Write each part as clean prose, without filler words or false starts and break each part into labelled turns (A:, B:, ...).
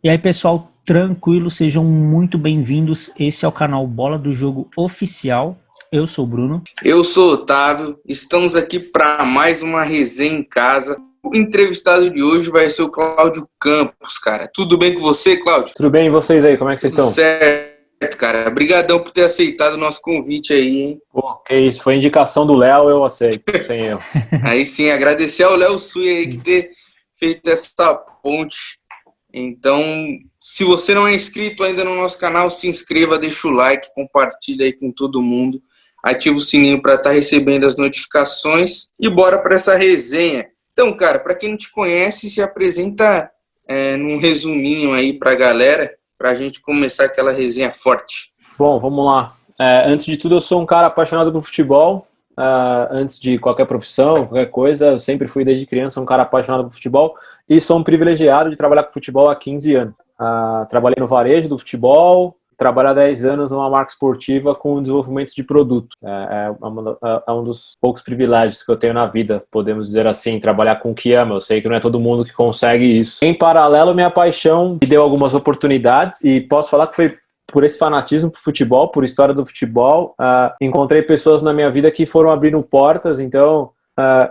A: E aí, pessoal, tranquilo, sejam muito bem-vindos. Esse é o canal Bola do Jogo Oficial. Eu sou o Bruno.
B: Eu sou o Otávio, estamos aqui para mais uma resenha em casa. O entrevistado de hoje vai ser o Cláudio Campos, cara. Tudo bem com você, Cláudio?
C: Tudo bem, e vocês aí, como é que vocês
B: Tudo
C: estão?
B: certo, cara. Obrigadão por ter aceitado o nosso convite aí, hein?
C: Pô, que isso, foi indicação do Léo, eu aceito, sem erro.
B: Aí sim, agradecer ao Léo Sui aí que ter feito essa ponte. Então, se você não é inscrito ainda no nosso canal, se inscreva, deixa o like, compartilha aí com todo mundo. Ativa o sininho para estar recebendo as notificações e bora para essa resenha. Então, cara, para quem não te conhece, se apresenta num resuminho aí para a galera, para a gente começar aquela resenha forte.
C: Bom, vamos lá. Antes de tudo, eu sou um cara apaixonado por futebol. Antes de qualquer profissão, qualquer coisa, eu sempre fui desde criança um cara apaixonado por futebol e sou um privilegiado de trabalhar com futebol há 15 anos. Trabalhei no varejo do futebol, trabalho há 10 anos numa marca esportiva com desenvolvimento de produto. É um dos poucos privilégios que eu tenho na vida, podemos dizer assim, trabalhar com o que ama. Eu sei que não é todo mundo que consegue isso. Em paralelo, minha paixão me deu algumas oportunidades e posso falar que foi por esse fanatismo por futebol, por história do futebol. Encontrei pessoas na minha vida que foram abrindo portas. Então,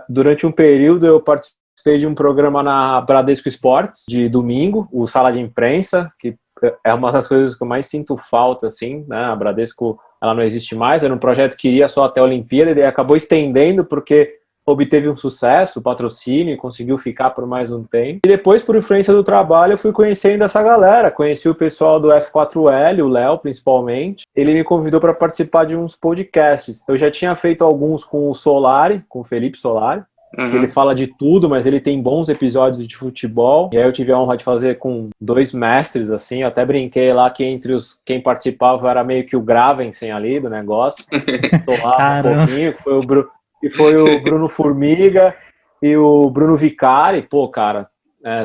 C: durante um período, eu participei de um programa na Bradesco Esportes, de domingo, o Sala de Imprensa, que é uma das coisas que eu mais sinto falta, assim, né? A Bradesco, ela não existe mais, era um projeto que iria só até a Olimpíada, e acabou estendendo porque obteve um sucesso, patrocínio, e conseguiu ficar por mais um tempo. E depois, por influência do trabalho, eu fui conhecendo essa galera, conheci o pessoal do F4L, o Léo, principalmente. Ele me convidou para participar de uns podcasts. Eu já tinha feito alguns com o Solari, com o Felipe Solari, que ele fala de tudo, mas ele tem bons episódios de futebol. E aí eu tive a honra de fazer com dois mestres, assim. Eu até brinquei lá que entre quem participava era meio que o Gravensen ali do negócio. Estolava um pouquinho, que foi o Bruno Formiga e o Bruno Vicari. Pô, cara,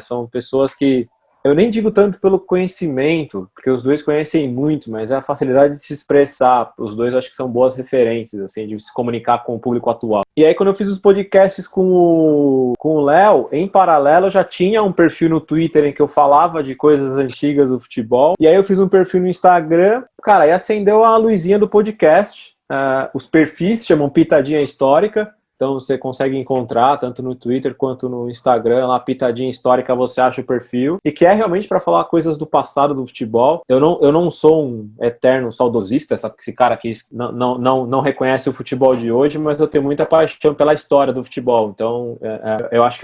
C: são pessoas que eu nem digo tanto pelo conhecimento, porque os dois conhecem muito, mas é a facilidade de se expressar. Os dois acho que são boas referências, assim, de se comunicar com o público atual. E aí, quando eu fiz os podcasts com o Léo, em paralelo, eu já tinha um perfil no Twitter em que eu falava de coisas antigas do futebol. E aí eu fiz um perfil no Instagram, cara, e acendeu a luzinha do podcast. Os perfis se chamam Pitadinha Histórica. Então você consegue encontrar tanto no Twitter quanto no Instagram, lá Pitadinha Histórica, você acha o perfil, e que é realmente para falar coisas do passado do futebol. Eu não sou um eterno saudosista, esse cara que não reconhece o futebol de hoje, mas eu tenho muita paixão pela história do futebol. Então eu acho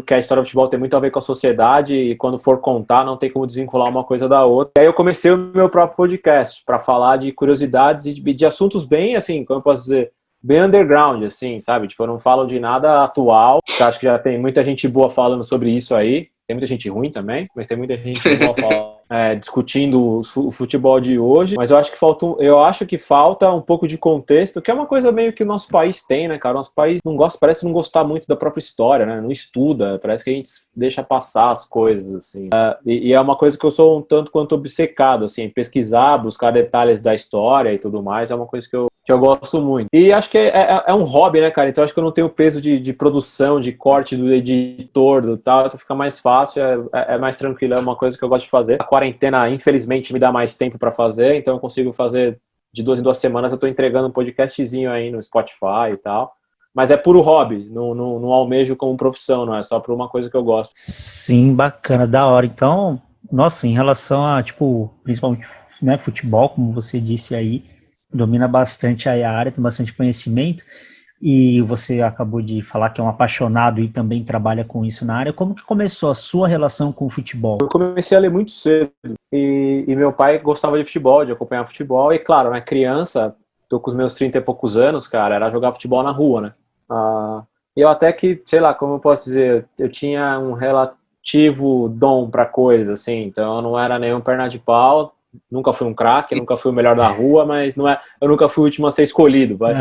C: que a história do futebol tem muito a ver com a sociedade, e quando for contar não tem como desvincular uma coisa da outra. E aí eu comecei o meu próprio podcast para falar de curiosidades e de assuntos bem, assim, como eu posso dizer, bem underground, assim, sabe? Tipo, eu não falo de nada atual. Eu acho que já tem muita gente boa falando sobre isso aí. Tem muita gente ruim também, mas tem muita gente boa falando, discutindo o futebol de hoje. Mas eu acho que falta um pouco de contexto, que é uma coisa meio que o nosso país tem, né, cara? O nosso país não gosta, parece não gostar muito da própria história, né? Não estuda, parece que a gente deixa passar as coisas, assim. E é uma coisa que eu sou um tanto quanto obcecado, assim, pesquisar, buscar detalhes da história e tudo mais, é uma coisa que eu gosto muito. E acho que é um hobby, né, cara? Então acho que eu não tenho peso de produção, de corte do editor, do tal, então fica mais fácil, é mais tranquilo, é uma coisa que eu gosto de fazer. A quarentena, infelizmente, me dá mais tempo para fazer, então eu consigo fazer de 2 em 2 semanas, eu tô entregando um podcastzinho aí no Spotify e tal. Mas é puro hobby, não almejo como profissão, não é só por uma coisa que eu gosto.
A: Sim, bacana, da hora. Então, nossa, em relação a, tipo, principalmente, né, futebol, como você disse aí, domina bastante aí a área, tem bastante conhecimento, e você acabou de falar que é um apaixonado e também trabalha com isso na área. Como que começou a sua relação com o futebol?
C: Eu comecei a ler muito cedo e meu pai gostava de futebol, de acompanhar futebol, e claro, né, criança, tô com os meus 30 e poucos anos, cara, era jogar futebol na rua, né? E eu até que, sei lá, como eu posso dizer, eu tinha um relativo dom para coisa, assim, então eu não era nenhum perna de pau, nunca fui um craque, nunca fui o melhor da rua, mas eu nunca fui o último a ser escolhido, vai.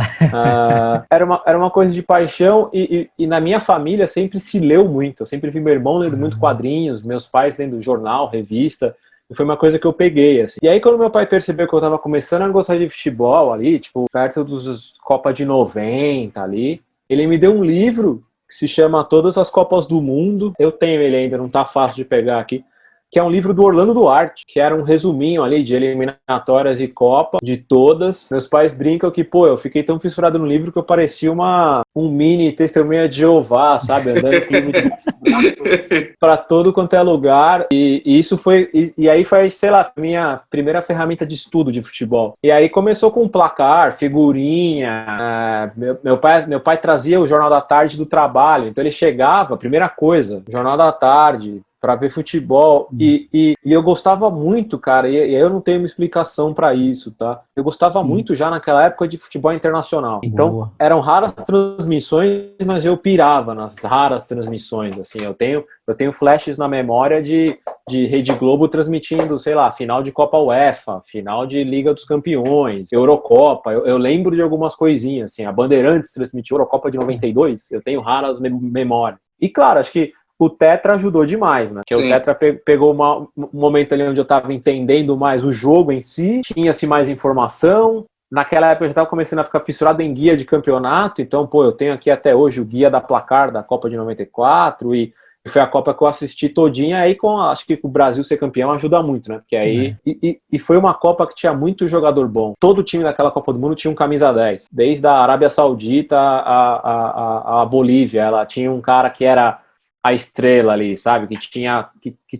C: Era uma coisa de paixão e na minha família sempre se leu muito, eu sempre vi meu irmão lendo muito quadrinhos, meus pais lendo jornal, revista, e foi uma coisa que eu peguei, assim. E aí quando meu pai percebeu que eu tava começando a gostar de futebol ali, tipo, perto dos Copa de 90 ali, ele me deu um livro que se chama Todas as Copas do Mundo. Eu tenho ele ainda, não tá fácil de pegar aqui. que é um livro do Orlando Duarte, que era um resuminho ali de eliminatórias e Copa, de todas. Meus pais brincam que, pô, eu fiquei tão fissurado no livro que eu parecia um mini testemunha de Jeová, sabe? Andando com livro de para todo quanto é lugar. E isso foi... E aí foi, sei lá, minha primeira ferramenta de estudo de futebol. E aí começou com placar, figurinha. Meu pai trazia o Jornal da Tarde do trabalho. Então ele chegava, primeira coisa, Jornal da Tarde, para ver futebol, e eu gostava muito, cara, e eu não tenho uma explicação para isso, tá? Eu gostava muito já naquela época de futebol internacional. Então, eram raras transmissões, mas eu pirava nas raras transmissões, assim, eu tenho flashes na memória de Rede Globo transmitindo, sei lá, final de Copa UEFA, final de Liga dos Campeões, Eurocopa, eu lembro de algumas coisinhas, assim, a Bandeirantes transmitiu Eurocopa de 92, eu tenho raras memórias. E claro, acho que o Tetra ajudou demais, né? Porque o Tetra pegou um momento ali onde eu estava entendendo mais o jogo em si, tinha-se mais informação. Naquela época eu já estava começando a ficar fissurado em guia de campeonato, então, pô, eu tenho aqui até hoje o guia da placar da Copa de 94, e foi a Copa que eu assisti todinha, aí acho que o Brasil ser campeão ajuda muito, né? Porque aí... E foi uma Copa que tinha muito jogador bom. Todo time daquela Copa do Mundo tinha um camisa 10. Desde a Arábia Saudita a Bolívia, ela tinha um cara que era a estrela ali, sabe? Que tinha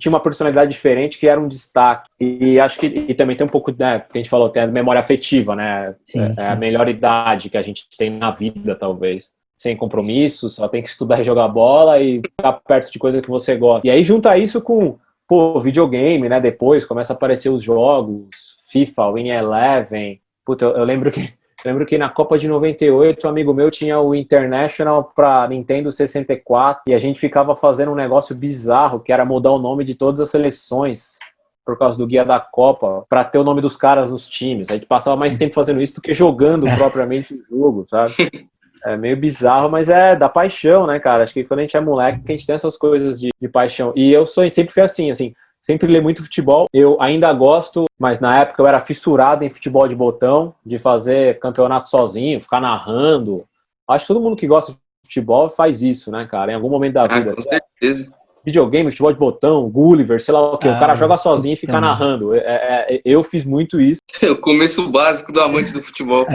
C: uma personalidade diferente, que era um destaque. E acho que também tem um pouco, né, que a gente falou, tem a memória afetiva, né? Sim. A melhor idade que a gente tem na vida, talvez. Sem compromisso, só tem que estudar e jogar bola e ficar perto de coisa que você gosta. E aí junta isso com, pô, videogame, né? Depois começa a aparecer os jogos, FIFA, Win Eleven. Puta, eu lembro que na Copa de 98, um amigo meu tinha o International para Nintendo 64 e a gente ficava fazendo um negócio bizarro, que era mudar o nome de todas as seleções por causa do guia da Copa, para ter o nome dos caras nos times. A gente passava mais tempo fazendo isso do que jogando propriamente o jogo, sabe? É meio bizarro, mas é da paixão, né, cara? Acho que quando a gente é moleque, a gente tem essas coisas de paixão. E eu sempre fui assim, sempre li muito futebol. Eu ainda gosto, mas na época eu era fissurado em futebol de botão, de fazer campeonato sozinho, ficar narrando. Acho que todo mundo que gosta de futebol faz isso, né, cara? Em algum momento da vida.
B: Com certeza.
C: Videogame, futebol de botão, Gulliver, sei lá o quê. O cara joga sozinho e fica narrando. Eu fiz muito isso.
B: O começo básico do amante do futebol.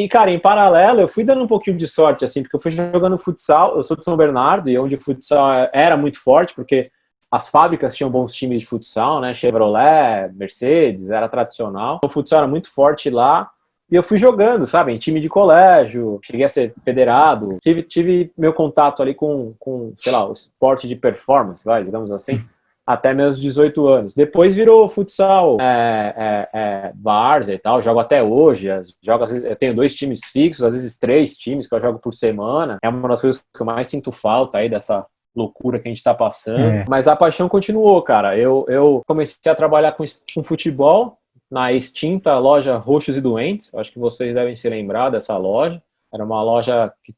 C: Cara, em paralelo, eu fui dando um pouquinho de sorte, assim, porque eu fui jogando futsal. Eu sou de São Bernardo, e onde o futsal era muito forte, porque as fábricas tinham bons times de futsal, né? Chevrolet, Mercedes, era tradicional. O futsal era muito forte lá. E eu fui jogando, sabe? Em time de colégio, cheguei a ser federado. Tive meu contato ali com, sei lá, o esporte de performance, digamos assim, até meus 18 anos. Depois virou futsal, várzea e tal. Jogo até hoje. Eu tenho 2 times fixos, às vezes 3 times que eu jogo por semana. É uma das coisas que eu mais sinto falta aí dessa loucura que a gente tá passando. Mas a paixão continuou, cara. Eu comecei a trabalhar com futebol na extinta loja Roxos e Doentes. Acho que vocês devem se lembrar dessa loja. Era uma loja que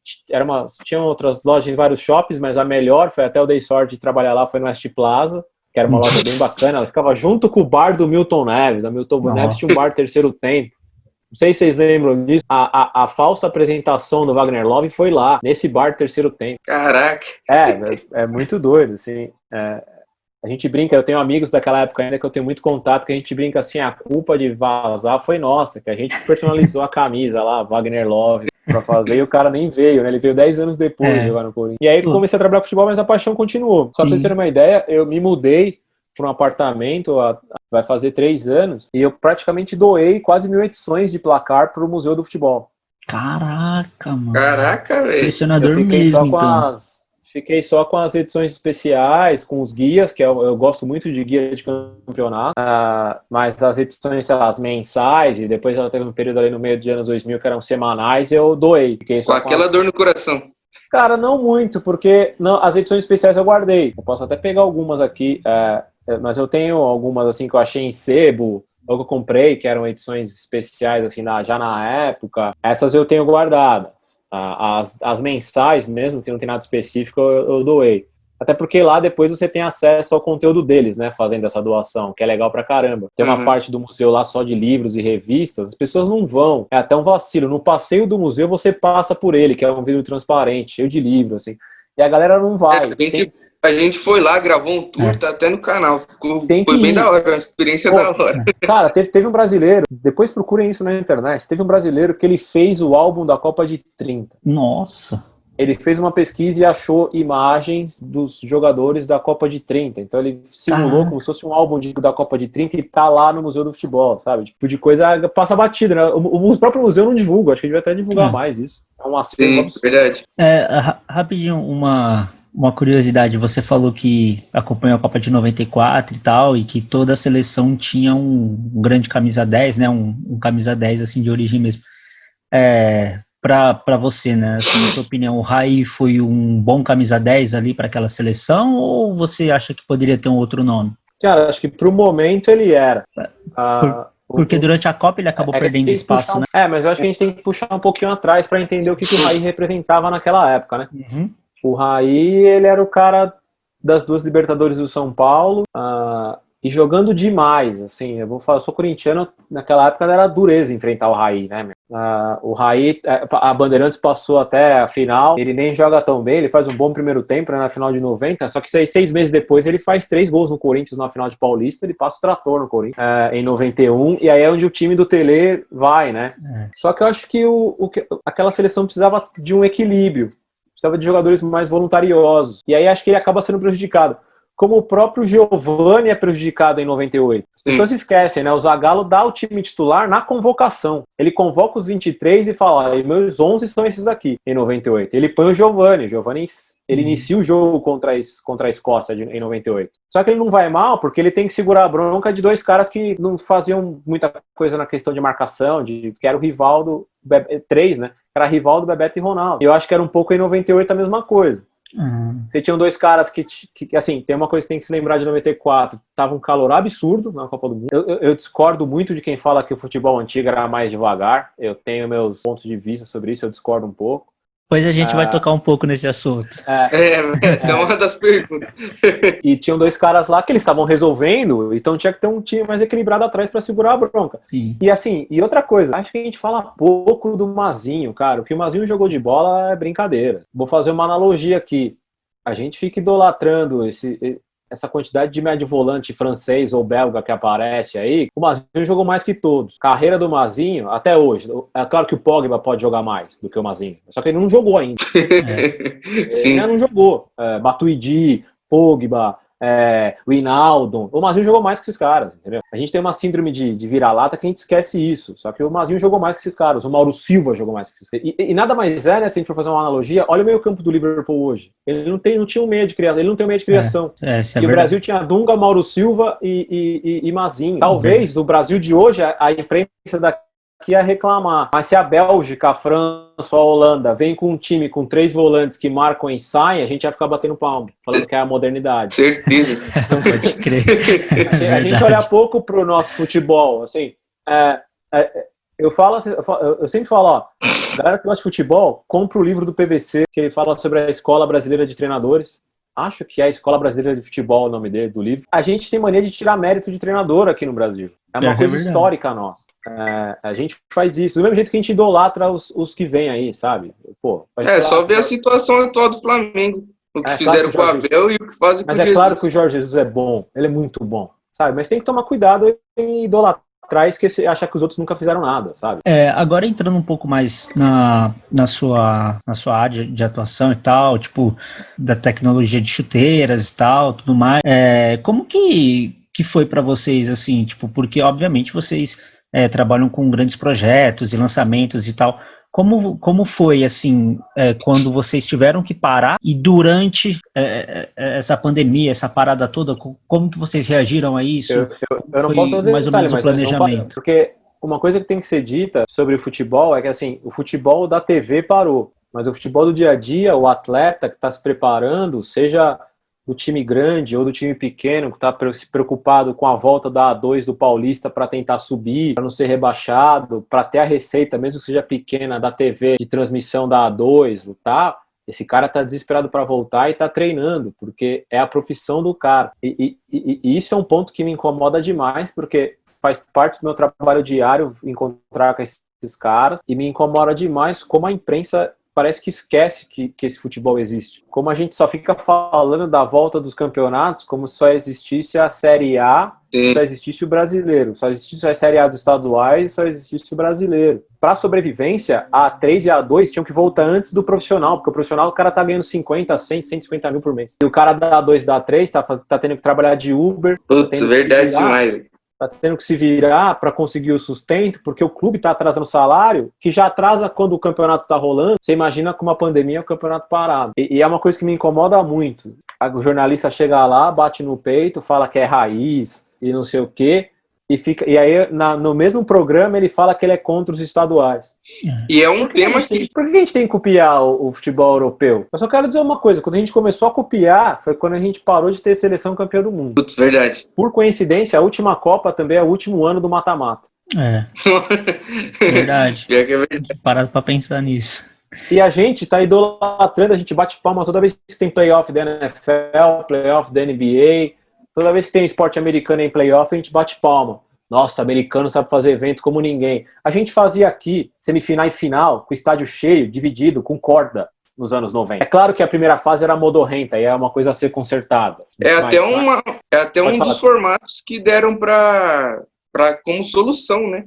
C: tinha outras lojas em vários shoppings, mas a melhor, foi até eu dei sorte de trabalhar lá, foi no West Plaza, que era uma loja bem bacana. Ela ficava junto com o bar do Milton Neves. A Milton Neves tinha um bar Terceiro Tempo. Não sei se vocês lembram disso. A falsa apresentação do Wagner Love foi lá, nesse bar Terceiro Tempo.
B: Caraca!
C: É muito doido, assim. A gente brinca, eu tenho amigos daquela época ainda que eu tenho muito contato, que a gente brinca assim, a culpa de vazar foi nossa, que a gente personalizou a camisa lá, Wagner Love, pra fazer, e o cara nem veio, né? Ele veio 10 anos depois de jogar no Corinthians. E aí eu comecei a trabalhar com futebol, mas a paixão continuou. Só pra vocês terem uma ideia, eu me mudei para um apartamento, vai fazer 3 anos, e eu praticamente doei quase 1.000 edições de placar pro Museu do Futebol.
A: Caraca, mano.
B: Caraca, velho.
A: Impressionador mesmo, então.
C: Fiquei só com as edições especiais, com os guias, que eu gosto muito de guia de campeonato, mas as edições, sei lá, as mensais, e depois ela teve um período ali no meio dos anos 2000 que eram semanais, eu doei. Fiquei só
B: com aquela dor no coração.
C: Cara, não muito, porque as edições especiais eu guardei. Eu posso até pegar algumas aqui, mas eu tenho algumas assim que eu achei em sebo, ou que eu comprei, que eram edições especiais assim, já na época. Essas eu tenho guardado. As mensais mesmo, que não tem nada específico, eu doei. Até porque lá depois você tem acesso ao conteúdo deles, né, fazendo essa doação, que é legal pra caramba. Tem uma parte do museu lá só de livros e revistas, as pessoas não vão. É até um vacilo. No passeio do museu você passa por ele, que é um vidro transparente, cheio de livros, assim. E a galera não vai.
B: A gente foi lá, gravou um tour, tá até no canal. Foi bem da hora, uma experiência da hora.
C: Cara, teve um brasileiro, depois procurem isso na internet, teve um brasileiro que ele fez o álbum da Copa de 30.
A: Nossa!
C: Ele fez uma pesquisa e achou imagens dos jogadores da Copa de 30. Então ele simulou como se fosse um álbum da Copa de 30 e tá lá no Museu do Futebol, sabe? Tipo de coisa passa batida, né? O próprio museu não divulga, acho que ele vai até divulgar mais isso. É um acervo absurdo.
B: Verdade.
A: Rapidinho, uma curiosidade, você falou que acompanhou a Copa de 94 e tal, e que toda a seleção tinha um grande camisa 10, né? Um camisa 10 assim, de origem mesmo. Para você, né? Assim, na sua opinião, o Raí foi um bom camisa 10 ali para aquela seleção, ou você acha que poderia ter um outro nome?
C: Cara, acho que pro momento ele era.
A: Porque durante a Copa ele acabou perdendo espaço, né?
C: Mas eu acho que a gente tem que puxar um pouquinho atrás para entender o que o Raí representava naquela época, né?
A: Uhum.
C: O Raí, ele era o cara das 2 Libertadores do São Paulo, e jogando demais, assim, eu sou corintiano, naquela época era dureza enfrentar o Raí, né, meu? O Raí, a Bandeirantes passou até a final, ele nem joga tão bem, ele faz um bom primeiro tempo, né, na final de 90, só que 6 meses depois ele faz 3 gols no Corinthians na final de Paulista, ele passa o trator no Corinthians, em 91, e aí é onde o time do Tele vai, né? Só que eu acho que aquela seleção precisava de um equilíbrio, precisava de jogadores mais voluntariosos, e aí acho que ele acaba sendo prejudicado. Como o próprio Giovani é prejudicado em 98. As pessoas esquecem, né? O Zagallo dá o time titular na convocação. Ele convoca os 23 e fala, meus 11 são esses aqui, em 98. Ele põe o Giovani. Ele inicia o jogo contra a Escócia em 98. Só que ele não vai mal porque ele tem que segurar a bronca de 2 caras que não faziam muita coisa na questão de marcação, que era o Rivaldo, 3, né? Era Rivaldo, Bebeto e Ronaldo. E eu acho que era um pouco em 98 a mesma coisa. Você tinha 2 caras que, assim, tem uma coisa que tem que se lembrar de 94, tava um calor absurdo na Copa do Mundo. Eu discordo muito de quem fala que o futebol antigo era mais devagar, eu tenho meus pontos de vista sobre isso, eu discordo um pouco.
A: Pois a gente vai tocar um pouco nesse assunto.
B: É uma das perguntas.
C: E tinham 2 caras lá que eles estavam resolvendo, então tinha que ter um time mais equilibrado atrás para segurar a bronca.
A: Sim.
C: E assim, e outra coisa, acho que a gente fala pouco do Mazinho, cara. O que o Mazinho jogou de bola é brincadeira. Vou fazer uma analogia aqui. A gente fica idolatrando essa quantidade de médio volante francês ou belga que aparece aí. O Mazinho jogou mais que todos. Carreira do Mazinho, até hoje, é claro que o Pogba pode jogar mais do que o Mazinho, só que ele não jogou ainda.
B: Sim.
C: Ele não jogou. Matuidi, Pogba, Wijnaldum. O Mazinho jogou mais que esses caras, entendeu? A gente tem uma síndrome de vira-lata que a gente esquece isso. Só que o Mazinho jogou mais que esses caras. O Mauro Silva jogou mais que esses caras. E nada mais né, se a gente for fazer uma analogia, olha o meio campo do Liverpool hoje. Ele não tinha um meio de criação. Ele não tem um meio de criação. E o Brasil tinha Dunga, Mauro Silva e Mazinho. Talvez no Brasil de hoje a imprensa daqui ia reclamar. Mas se a Bélgica, a França, a Holanda vem com um time com 3 volantes que marcam e saem, a gente vai ficar batendo palmo, falando que é a modernidade.
B: Certeza.
A: Pode crer.
C: A gente olha pouco pro nosso futebol, assim, eu sempre falo, ó, galera que gosta de futebol, compra o livro do PVC, que ele fala sobre a Escola Brasileira de Treinadores. Acho que é a Escola Brasileira de Futebol o nome dele, do livro. A gente tem mania de tirar mérito de treinador aqui no Brasil. É uma coisa histórica nossa. A gente faz isso. Do mesmo jeito que a gente idolatra os que vêm aí, sabe? Pô,
B: só ver a situação atual do Flamengo. O que fizeram com o Abel e o que fazem com o Jesus.
C: Mas é claro que o Jorge Jesus é bom. Ele é muito bom, sabe? Mas tem que tomar cuidado em idolatrar e achar que os outros nunca fizeram nada, sabe?
A: Agora entrando um pouco mais na sua área de atuação e tal, tipo, da tecnologia de chuteiras e tal, tudo mais, como que foi para vocês, assim, tipo, porque obviamente vocês trabalham com grandes projetos e lançamentos e tal, como foi, assim, quando vocês tiveram que parar e durante essa pandemia, essa parada toda, como que vocês reagiram a isso?
C: Eu não posso dizer
A: mais ou menos o planejamento.
C: Porque uma coisa que tem que ser dita sobre o futebol é que, assim, o futebol da TV parou, mas o futebol do dia a dia, o atleta que está se preparando, seja do time grande ou do time pequeno, que está se preocupado com a volta da A2 do Paulista para tentar subir, para não ser rebaixado, para ter a receita, mesmo que seja pequena, da TV de transmissão da A2, tá? Esse cara tá desesperado para voltar e tá treinando, porque é a profissão do cara. E isso é um ponto que me incomoda demais, porque faz parte do meu trabalho diário encontrar com esses caras, e me incomoda demais como a imprensa parece que esquece que esse futebol existe. Como a gente só fica falando da volta dos campeonatos, como se só existisse a Série A, só existisse o brasileiro, só existisse a Série A dos estaduais, só existisse o brasileiro. Para sobrevivência, a A3 e a A2 tinham que voltar antes do profissional, porque o profissional o cara tá ganhando 50, 100, 150 mil por mês. E o cara da A2 e da A3 tá tendo que trabalhar de Uber.
B: Putz, verdade demais.
C: Tá tendo que se virar para conseguir o sustento, porque o clube tá atrasando o salário, que já atrasa quando o campeonato tá rolando. Você imagina com uma pandemia o campeonato parado. E é uma coisa que me incomoda muito. O jornalista chega lá, bate no peito, fala que é raiz e não sei o quê, e aí no mesmo programa ele fala que ele é contra os estaduais.
B: E é um tema que...
C: Por que a gente tem que copiar o futebol europeu? Eu só quero dizer uma coisa, quando a gente começou a copiar, foi quando a gente parou de ter seleção campeã do mundo.
B: Putz, verdade.
C: Por coincidência, a última Copa também é o último ano do mata-mata.
A: Verdade.
B: Pior que é verdade.
A: Parado pra pensar nisso.
C: E a gente tá idolatrando, a gente bate palma toda vez que tem playoff da NFL, playoff da NBA, toda vez que tem esporte americano em playoff, a gente bate palma. Nossa, americano sabe fazer evento como ninguém. A gente fazia aqui, semifinal e final, com estádio cheio, dividido, com corda, nos anos 90. É claro que a primeira fase era modorrenta, e é uma coisa a ser consertada.
B: É até um dos formatos que deram para como solução, né?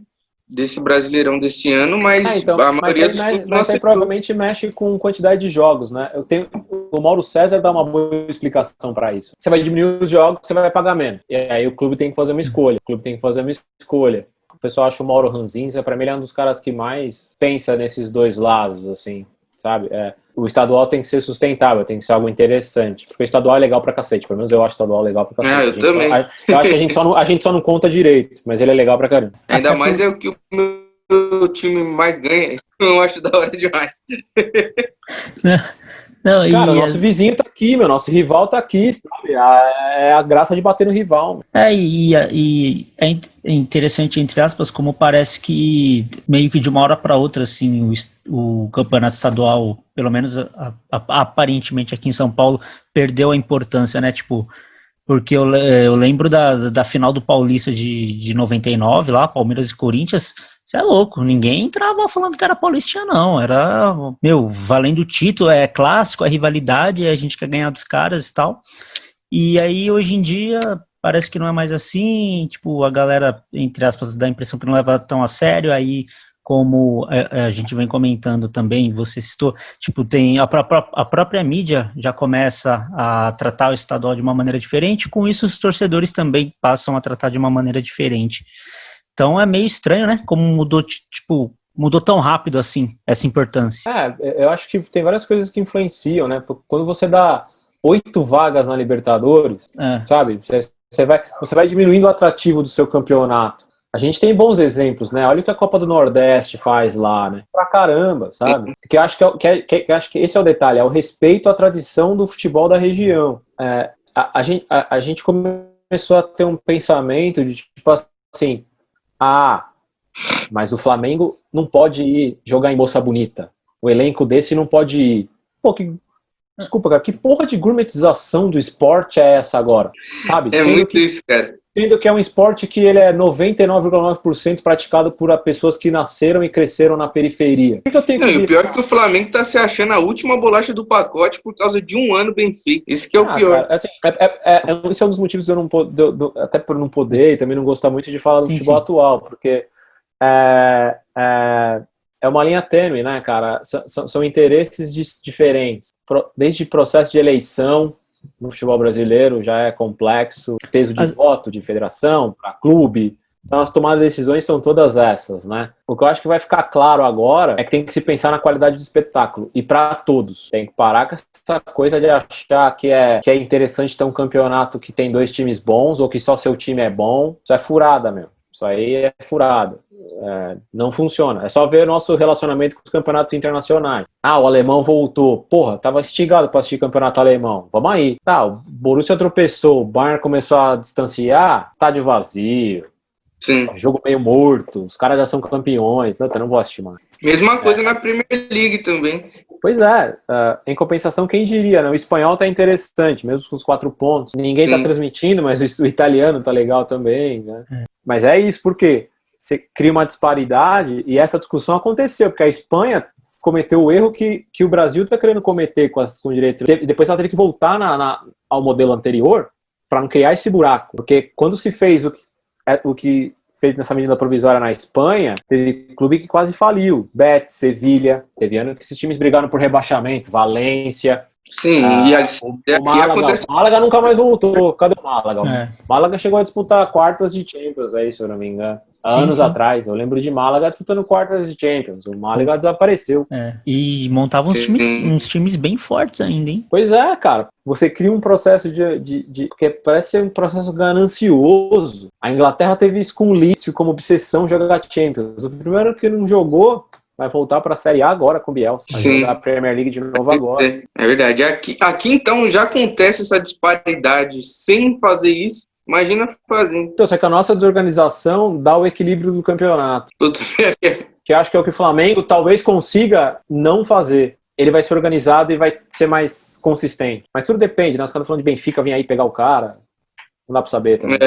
B: Desse Brasileirão desse ano, mas a maioria dos clubes não
C: aceitou. Provavelmente mexe com quantidade de jogos, né? O Mauro César dá uma boa explicação para isso. Você vai diminuir os jogos, você vai pagar menos. E aí o clube tem que fazer uma escolha. O pessoal acha o Mauro Ranzinza, para mim ele é um dos caras que mais pensa nesses dois lados, assim, sabe? O estadual tem que ser sustentável, tem que ser algo interessante. Porque o estadual é legal pra cacete. Pelo menos eu acho o estadual legal pra cacete.
B: Eu também.
C: Eu acho que a gente só não conta direito, mas ele é legal pra caramba.
B: Ainda mais é o que o meu time mais ganha. Eu acho da hora demais.
C: Não, cara, o nosso vizinho tá aqui, nosso rival tá aqui, sabe? É a graça de bater no rival.
A: E é interessante, entre aspas, como parece que meio que de uma hora para outra, assim, o campeonato estadual, pelo menos aparentemente aqui em São Paulo, perdeu a importância, né? Tipo, porque eu lembro da final do Paulista de 99, lá, Palmeiras e Corinthians. Você é louco, ninguém entrava falando que era paulistinha, não. Era, valendo o título, é clássico, é rivalidade, a gente quer ganhar dos caras e tal. E aí, hoje em dia, parece que não é mais assim, tipo, a galera, entre aspas, dá a impressão que não leva tão a sério, aí, como a gente vem comentando também, você citou, tipo, tem a própria mídia já começa a tratar o estadual de uma maneira diferente, com isso os torcedores também passam a tratar de uma maneira diferente. Então é meio estranho, né? Como mudou tão rápido assim, essa importância.
C: Eu acho que tem várias coisas que influenciam, né? Quando você dá 8 vagas na Libertadores, sabe? Você vai diminuindo o atrativo do seu campeonato. A gente tem bons exemplos, né? Olha o que a Copa do Nordeste faz lá, né? Pra caramba, sabe? Que eu acho que esse é o detalhe, é o respeito à tradição do futebol da região. A gente começou a ter um pensamento de tipo assim, mas o Flamengo não pode ir jogar em Moça Bonita. O elenco desse não pode ir. Desculpa, cara, que porra de gourmetização do esporte é essa agora? Sabe?
B: Isso, cara.
C: Sendo que é um esporte que ele é 99,9% praticado por pessoas que nasceram e cresceram na periferia. O que eu tenho que
B: E o pior é que o Flamengo tá se achando a última bolacha do pacote por causa de um ano bem feito. Isso que é o pior.
C: Cara, assim, esse é um dos motivos de eu não poder, até por não poder e também não gostar muito de falar do futebol atual, porque é uma linha tênue, né, cara? São interesses diferentes. Desde processo de eleição no futebol brasileiro já é complexo, peso de voto de federação para clube. Então as tomadas de decisões são todas essas, né? O que eu acho que vai ficar claro agora é que tem que se pensar na qualidade do espetáculo e para todos. Tem que parar com essa coisa de achar que é interessante ter um campeonato que tem 2 times bons ou que só seu time é bom. Isso é furada, meu. Isso aí é furada. Não funciona. É só ver nosso relacionamento com os campeonatos internacionais. O alemão voltou. Porra, tava instigado para assistir campeonato alemão. Vamos aí. O Borussia tropeçou, o Bayern começou a distanciar. Estádio vazio.
B: Sim.
C: Jogo meio morto. Os caras já são campeões. Eu não vou assistir mais.
B: Mesma coisa na Premier League também.
C: Pois é. Em compensação, quem diria, né? O espanhol tá interessante, mesmo com os 4 pontos. Ninguém tá transmitindo, mas o italiano tá legal também, né? Mas é isso, porque você cria uma disparidade e essa discussão aconteceu, porque a Espanha cometeu o erro que o Brasil está querendo cometer com o direito. E depois ela teve que voltar ao modelo anterior para não criar esse buraco. Porque quando se fez o que fez nessa medida provisória na Espanha, teve clube que quase faliu. Betis, Sevilha, teve ano que esses times brigaram por rebaixamento, Valência.
B: Sim,
C: o Málaga, acontece... o Málaga nunca mais voltou. Cadê o Málaga? O Málaga chegou a disputar quartas de Champions, aí, se eu não me engano. Anos atrás. Eu lembro de Málaga disputando quartas de Champions. O Málaga desapareceu.
A: E montava uns times bem fortes ainda, hein?
C: Pois é, cara. Você cria um processo porque parece ser um processo ganancioso. A Inglaterra teve isso com o Leeds como obsessão jogar Champions. O primeiro que não jogou vai voltar para a Série A agora com o Bielsa. Vai jogar a Premier League de novo agora.
B: É verdade. Aqui então já acontece essa disparidade sem fazer isso. Imagina fazendo.
C: Então, só que a nossa desorganização dá o equilíbrio do campeonato. Que acho que é o que o Flamengo talvez consiga não fazer. Ele vai ser organizado e vai ser mais consistente. Mas tudo depende. Nós estamos falando de Benfica, vem aí pegar o cara. Não dá para saber também.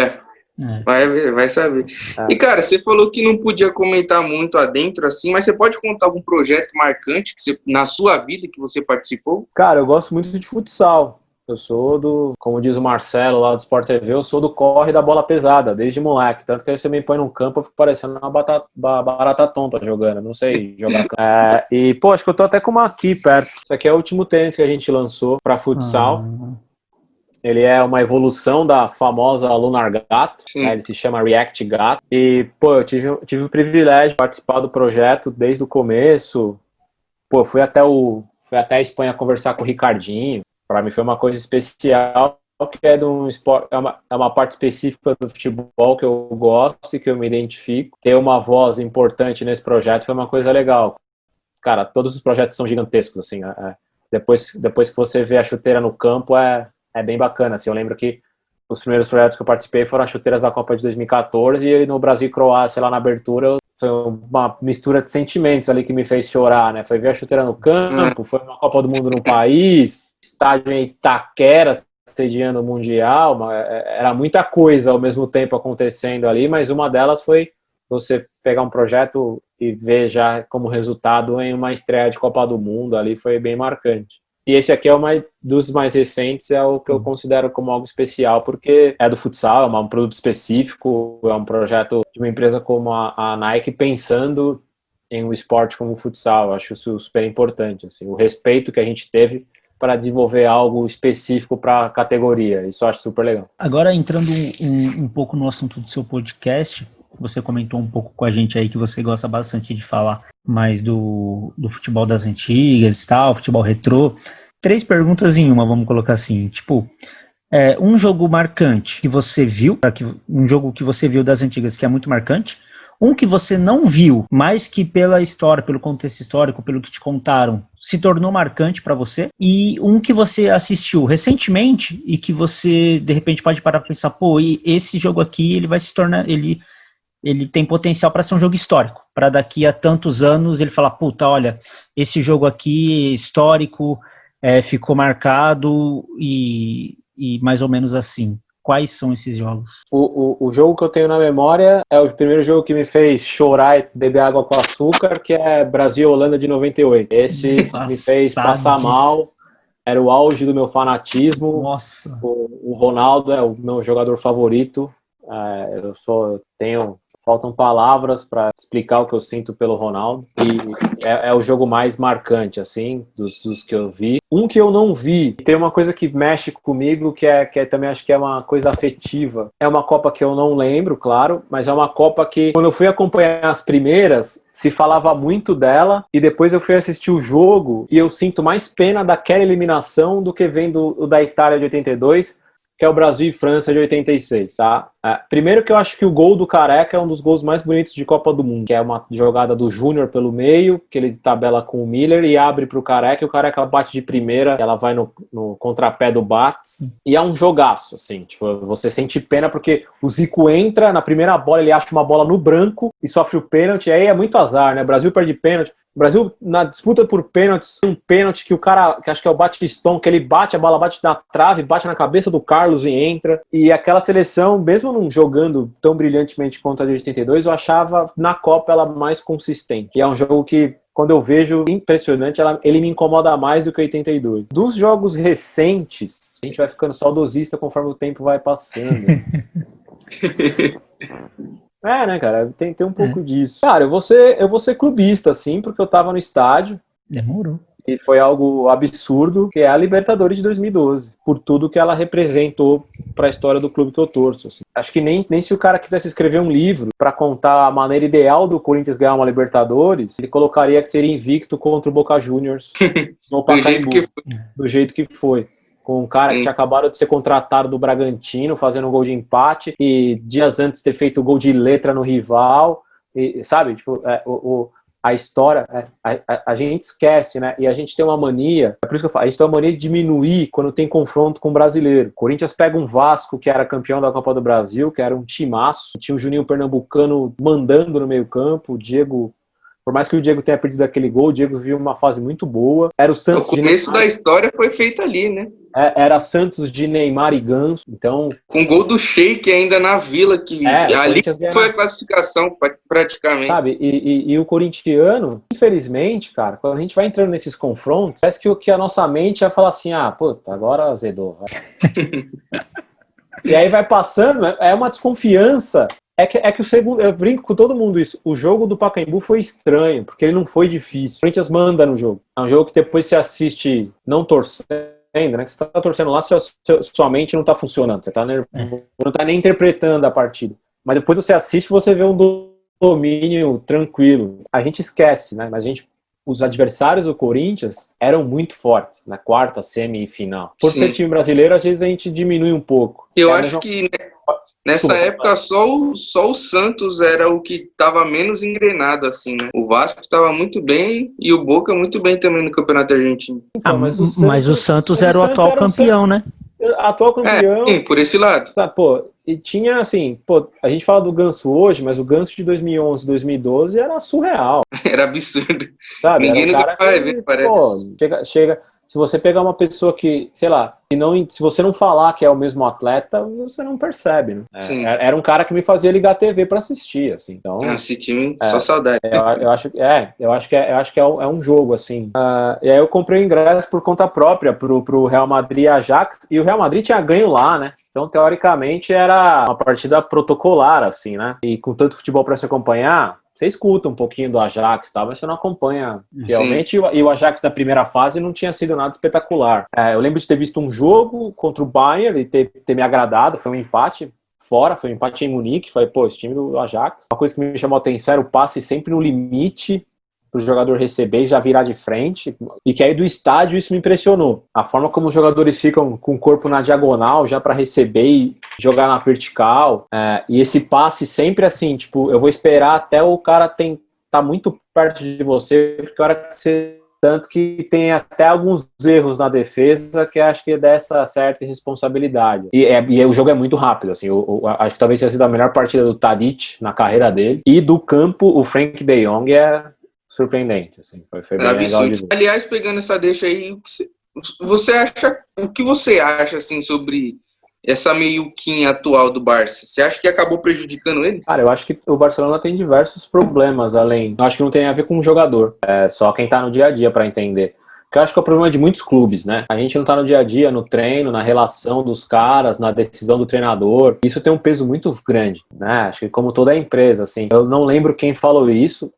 B: Vai saber. E, cara, você falou que não podia comentar muito adentro, assim, mas você pode contar algum projeto marcante que na sua vida que você participou?
C: Cara, eu gosto muito de futsal. Eu sou como diz o Marcelo lá do Sport TV, eu sou do corre da bola pesada, desde moleque. Tanto que aí você me põe num campo, eu fico parecendo uma barata tonta jogando. Não sei jogar. E, pô, acho que eu tô até com uma aqui perto. Isso aqui é o último tênis que a gente lançou pra futsal. Ele é uma evolução da famosa Lunar Gato, né? Ele se chama React Gato. E, pô, eu tive o privilégio de participar do projeto desde o começo. Pô, fui até a Espanha conversar com o Ricardinho. Para mim foi uma coisa especial, que é de um esporte, é uma parte específica do futebol que eu gosto e que eu me identifico. Ter uma voz importante nesse projeto foi uma coisa legal. Cara, todos os projetos são gigantescos, assim. Depois que você vê a chuteira no campo, é bem bacana. Assim, eu lembro que os primeiros projetos que eu participei foram as chuteiras da Copa de 2014 e no Brasil e Croácia, lá na abertura, foi uma mistura de sentimentos ali que me fez chorar, né? Foi ver a chuteira no campo, foi uma Copa do Mundo no país, estádio em Itaquera, sediando o Mundial, era muita coisa ao mesmo tempo acontecendo ali, mas uma delas foi você pegar um projeto e ver já como resultado em uma estreia de Copa do Mundo ali, foi bem marcante. E esse aqui é dos mais recentes, é o que eu considero como algo especial, porque é do futsal, é um produto específico, é um projeto de uma empresa como a Nike pensando em um esporte como o futsal. Eu acho isso super importante, assim, o respeito que a gente teve para desenvolver algo específico para a categoria. Isso eu acho super legal.
A: Agora, entrando um pouco no assunto do seu podcast, você comentou um pouco com a gente aí que você gosta bastante de falar mais do futebol das antigas e tal, futebol retrô. 3 perguntas em uma, vamos colocar assim. Tipo, um jogo marcante que você viu, um jogo que você viu das antigas que é muito marcante, um que você não viu, mas que pela história, pelo contexto histórico, pelo que te contaram, se tornou marcante para você, e um que você assistiu recentemente e que você, de repente, pode parar para pensar, pô, e esse jogo aqui, ele vai se tornar, ele tem potencial para ser um jogo histórico, para daqui a tantos anos ele falar, puta, olha, esse jogo aqui histórico ficou marcado e mais ou menos assim. Quais são esses jogos?
C: O jogo que eu tenho na memória é o primeiro jogo que me fez chorar e beber água com açúcar, que é Brasil-Holanda de 98. Esse me fez passar mal, era o auge do meu fanatismo.
A: Nossa.
C: O Ronaldo é o meu jogador favorito. Faltam palavras para explicar o que eu sinto pelo Ronaldo, e é o jogo mais marcante, assim, dos que eu vi. Um que eu não vi, tem uma coisa que mexe comigo, que também acho que é uma coisa afetiva. É uma Copa que eu não lembro, claro, mas é uma Copa que, quando eu fui acompanhar as primeiras, se falava muito dela, e depois eu fui assistir o jogo, e eu sinto mais pena daquela eliminação do que vendo o da Itália de 82, que é o Brasil e França de 86, tá? Primeiro que eu acho que o gol do Careca é um dos gols mais bonitos de Copa do Mundo, que é uma jogada do Júnior pelo meio, que ele tabela com o Miller e abre pro Careca, e o Careca bate de primeira, ela vai no contrapé do Bates, e é um jogaço, assim, tipo, você sente pena porque o Zico entra, na primeira bola ele acha uma bola no branco e sofre o pênalti, e aí é muito azar, né? O Brasil perde pênalti. O Brasil, na disputa por pênaltis, um pênalti que o cara, que acho que é o Batistão, que ele bate, a bola bate na trave, bate na cabeça do Carlos e entra. E aquela seleção, mesmo não jogando tão brilhantemente quanto a de 82, eu achava na Copa ela mais consistente. E é um jogo que quando eu vejo, impressionante, ele me incomoda mais do que 82. Dos jogos recentes, a gente vai ficando saudosista conforme o tempo vai passando. Né, cara, tem um pouco disso. Cara, eu vou ser clubista, assim, porque eu tava no estádio.
A: Demorou.
C: E foi algo absurdo, que é a Libertadores de 2012, por tudo que ela representou para a história do clube que eu torço. Assim. Acho que nem se o cara quisesse escrever um livro para contar a maneira ideal do Corinthians ganhar uma Libertadores, ele colocaria que seria invicto contra o Boca Juniors no Pacaembu, do jeito que foi. Com um cara que tinha acabado de ser contratado do Bragantino, fazendo um gol de empate, e dias antes ter feito gol de letra no rival, e, sabe, tipo, a história, a gente esquece, né? E a gente tem uma mania, é por isso que eu falo, a gente tem uma mania de diminuir quando tem confronto com o brasileiro. O Corinthians pega um Vasco, que era campeão da Copa do Brasil, que era um timaço, tinha o Juninho Pernambucano mandando no meio campo, o Diego, por mais que o Diego tenha perdido aquele gol, o Diego viu uma fase muito boa. Era o Santos.
B: O começo da história foi feito ali, né?
C: Era Santos de Neymar e Ganso, então...
B: Com gol do Sheik ainda na Vila, que ali foi a classificação praticamente.
C: Sabe, e o corintiano, infelizmente, cara, quando a gente vai entrando nesses confrontos, parece que a nossa mente vai falar assim, puta, agora azedou. E aí vai passando, é uma desconfiança. É que o segundo, eu brinco com todo mundo isso, o jogo do Pacaembu foi estranho, porque ele não foi difícil. O Corinthians manda no jogo. É um jogo que depois você assiste não torcendo, né? Você tá torcendo lá, sua mente não tá funcionando, você tá nervoso, não tá nem interpretando a partida. Mas depois você assiste e você vê um domínio tranquilo. A gente esquece, né? Mas os adversários do Corinthians eram muito fortes na quarta, semifinal. Por ser time brasileiro, às vezes a gente diminui um pouco.
B: Eu acho que nessa época só o Santos era o que estava menos engrenado, assim, né? O Vasco estava muito bem e o Boca muito bem também no Campeonato Argentino.
A: Então, mas o Santos era o atual campeão, né?
C: Atual campeão.
B: Sim, por esse lado.
C: Sabe, e tinha assim, a gente fala do Ganso hoje, mas o Ganso de 2011, 2012 era surreal.
B: Era absurdo.
C: Sabe?
B: Ninguém nunca vai ver, parece.
C: Chega, se você pegar uma pessoa que, sei lá, se você não falar que é o mesmo atleta, você não percebe, né? Era um cara que me fazia ligar a TV pra assistir, assim. Então,
B: esse time, só saudade.
C: Eu acho que é um jogo, assim. E aí eu comprei o ingresso por conta própria pro Real Madrid e Ajax, e o Real Madrid tinha ganho lá, né? Então, teoricamente, era uma partida protocolar, assim, né? E com tanto futebol pra se acompanhar, você escuta um pouquinho do Ajax, tá? Mas você não acompanha fielmente. E o Ajax da primeira fase não tinha sido nada espetacular. Eu lembro de ter visto um jogo contra o Bayern e ter me agradado. Foi um empate fora, foi um empate em Munique. Falei, esse time do Ajax. Uma coisa que me chamou a atenção era o passe sempre no limite para o jogador receber e já virar de frente, e que aí do estádio isso me impressionou. A forma como os jogadores ficam com o corpo na diagonal já para receber e jogar na vertical, e esse passe sempre assim, tipo, eu vou esperar até o cara tá muito perto de você, porque a hora que você... Tanto que tem até alguns erros na defesa que acho que é dessa certa irresponsabilidade. E o jogo é muito rápido, assim. Acho que talvez tenha sido a melhor partida do Tadic na carreira dele. E do campo, o Frank de Jong é surpreendente, assim. Foi bem legal de ver.
B: Aliás, pegando essa deixa aí, o que você acha assim, sobre essa meiuquinha atual do Barça? Você acha que acabou prejudicando ele?
C: Cara, eu acho que o Barcelona tem diversos problemas, além... Eu acho que não tem a ver com o jogador. É só quem tá no dia a dia pra entender. Porque eu acho que é o problema de muitos clubes, né? A gente não tá no dia a dia, no treino, na relação dos caras, na decisão do treinador. Isso tem um peso muito grande, né? Acho que como toda empresa, assim. Eu não lembro quem falou isso.